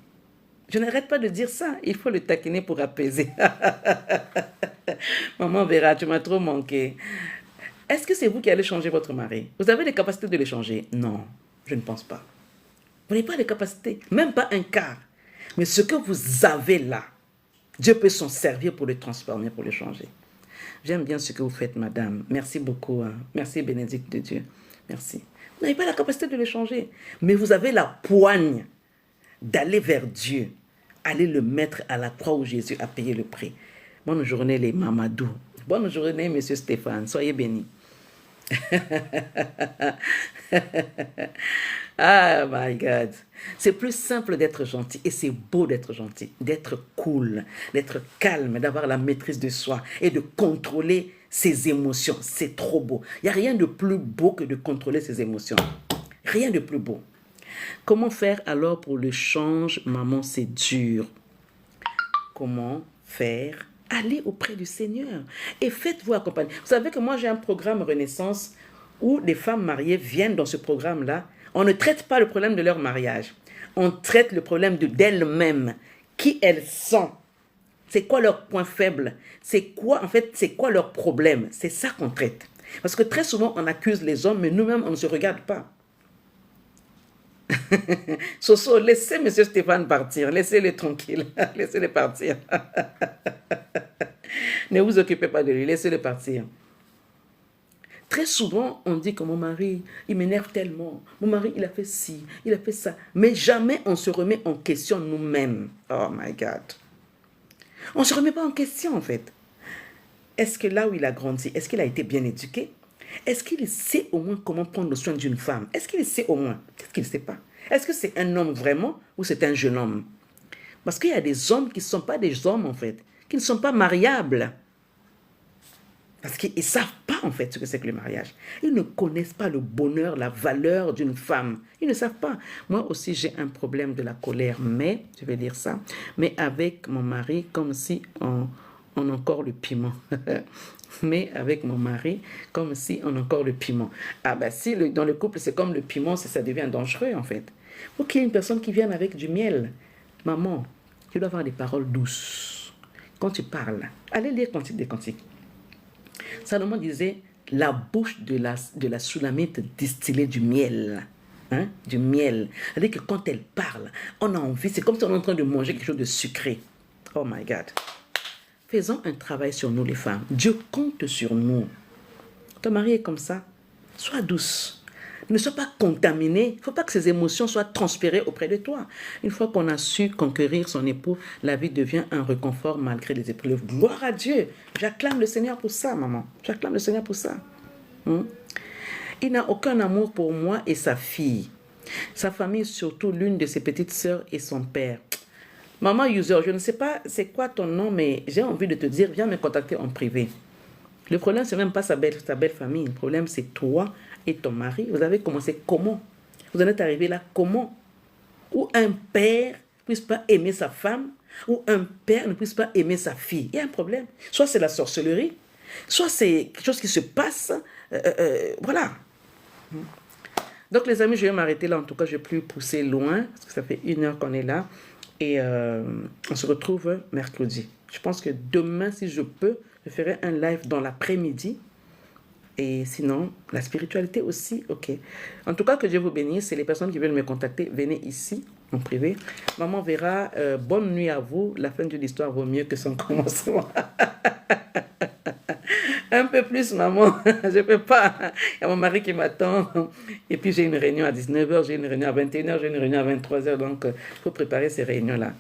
Je n'arrête pas de dire ça. Il faut le taquiner pour apaiser. Maman verra, tu m'as trop manqué. Est-ce que c'est vous qui allez changer votre mari? Vous avez les capacités de le changer? Non, je ne pense pas. Vous n'avez pas les capacités, même pas un quart. Mais ce que vous avez là, Dieu peut s'en servir pour le transformer, pour le changer. J'aime bien ce que vous faites, madame. Merci beaucoup. Hein. Merci, bénédicte de Dieu. Merci. Vous n'avez pas la capacité de le changer, mais vous avez la poigne d'aller vers Dieu, aller le mettre à la croix où Jésus a payé le prix. Bonne journée, les Mamadou. Bonne journée, monsieur Stéphane. Soyez bénis. Ah, my God. C'est plus simple d'être gentil et c'est beau d'être gentil, d'être cool, d'être calme, d'avoir la maîtrise de soi et de contrôler ses émotions. C'est trop beau. Il n'y a rien de plus beau que de contrôler ses émotions. Rien de plus beau. Comment faire alors pour le change, maman, c'est dur. Comment faire? Allez auprès du Seigneur et faites-vous accompagner. Vous savez que moi, j'ai un programme Renaissance où les femmes mariées viennent dans ce programme-là. On ne traite pas le problème de leur mariage. On traite le problème d'elles-mêmes. Qui elles sont. C'est quoi leur point faible? C'est quoi, en fait, c'est quoi leur problème? C'est ça qu'on traite. Parce que très souvent, on accuse les hommes, mais nous-mêmes, on ne se regarde pas. Soso, laissez M. Stéphane partir. Laissez-le tranquille. Laissez-le partir. Ne vous occupez pas de lui. Laissez-le partir. Très souvent, on dit que mon mari, il m'énerve tellement. Mon mari, il a fait ci, il a fait ça. Mais jamais on se remet en question nous-mêmes. Oh my God. On ne se remet pas en question, en fait. Est-ce que là où il a grandi, est-ce qu'il a été bien éduqué? Est-ce qu'il sait au moins comment prendre soin d'une femme? Est-ce qu'il sait au moins? Peut-être qu'il ne sait pas. Est-ce que c'est un homme vraiment ou c'est un jeune homme? Parce qu'il y a des hommes qui ne sont pas des hommes, en fait, qui ne sont pas mariables. Parce qu'ils ne savent pas, en fait, ce que c'est que le mariage. Ils ne connaissent pas le bonheur, la valeur d'une femme. Ils ne savent pas. Moi aussi, j'ai un problème de la colère, mais, je vais dire ça, mais avec mon mari, comme si on a encore le piment. Mais avec mon mari, comme si on a encore le piment. Ah ben si, dans le couple, c'est comme le piment, ça devient dangereux, en fait. Il faut qu'il y ait une personne qui vienne avec du miel. Maman, tu dois avoir des paroles douces. Quand tu parles, allez lire Cantique des Cantiques. Salomon disait, la bouche de la Soulamite distillait du miel. Hein, du miel. C'est-à-dire que quand elle parle, on a envie, c'est comme si on est en train de manger quelque chose de sucré. Oh my God. Faisons un travail sur nous les femmes. Dieu compte sur nous. Ton mari est comme ça. Sois douce. Ne sois pas contaminée. Il ne faut pas que ses émotions soient transférées auprès de toi. Une fois qu'on a su conquérir son époux, la vie devient un réconfort malgré les épreuves. Gloire à Dieu. J'acclame le Seigneur pour ça, maman. J'acclame le Seigneur pour ça. Il n'a aucun amour pour moi et sa fille. Sa famille, surtout l'une de ses petites sœurs et son père. Maman User, je ne sais pas c'est quoi ton nom, mais j'ai envie de te dire, viens me contacter en privé. Le problème, c'est même pas sa belle famille. Le problème, c'est toi et ton mari. Vous avez commencé comment? Vous en êtes arrivé là comment? Où un père ne puisse pas aimer sa femme, ou un père ne puisse pas aimer sa fille. Il y a un problème. Soit c'est la sorcellerie, soit c'est quelque chose qui se passe. Voilà. Donc les amis, je vais m'arrêter là. En tout cas, je ne vais plus pousser loin, parce que ça fait 1 heure qu'on est là. Et on se retrouve mercredi. Je pense que demain, si je peux, je ferai un live dans l'après-midi. Et sinon, la spiritualité aussi, ok. En tout cas, que Dieu vous bénisse. C'est les personnes qui veulent me contacter, venez ici, en privé. Maman verra, bonne nuit à vous. La fin de l'histoire vaut mieux que son commencement. Un peu plus, maman. Je ne peux pas. Il y a mon mari qui m'attend. Et puis, j'ai une réunion à 19h, j'ai une réunion à 21h, j'ai une réunion à 23h. Donc, il faut préparer ces réunions-là.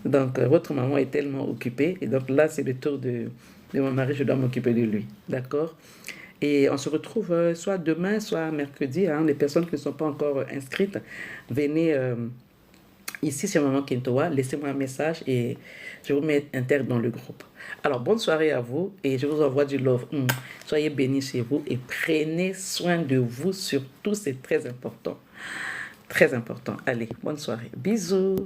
Donc, votre maman est tellement occupée. Et donc, là, c'est le tour de mon mari. Je dois m'occuper de lui. D'accord? Et on se retrouve soit demain, soit mercredi. Hein. Les personnes qui ne sont pas encore inscrites, venez ici sur Maman Kintoa, laissez-moi un message et je vous mets intègre dans le groupe. Alors, bonne soirée à vous et je vous envoie du love. Soyez bénis chez vous et prenez soin de vous surtout, c'est très important. Très important. Allez, bonne soirée. Bisous.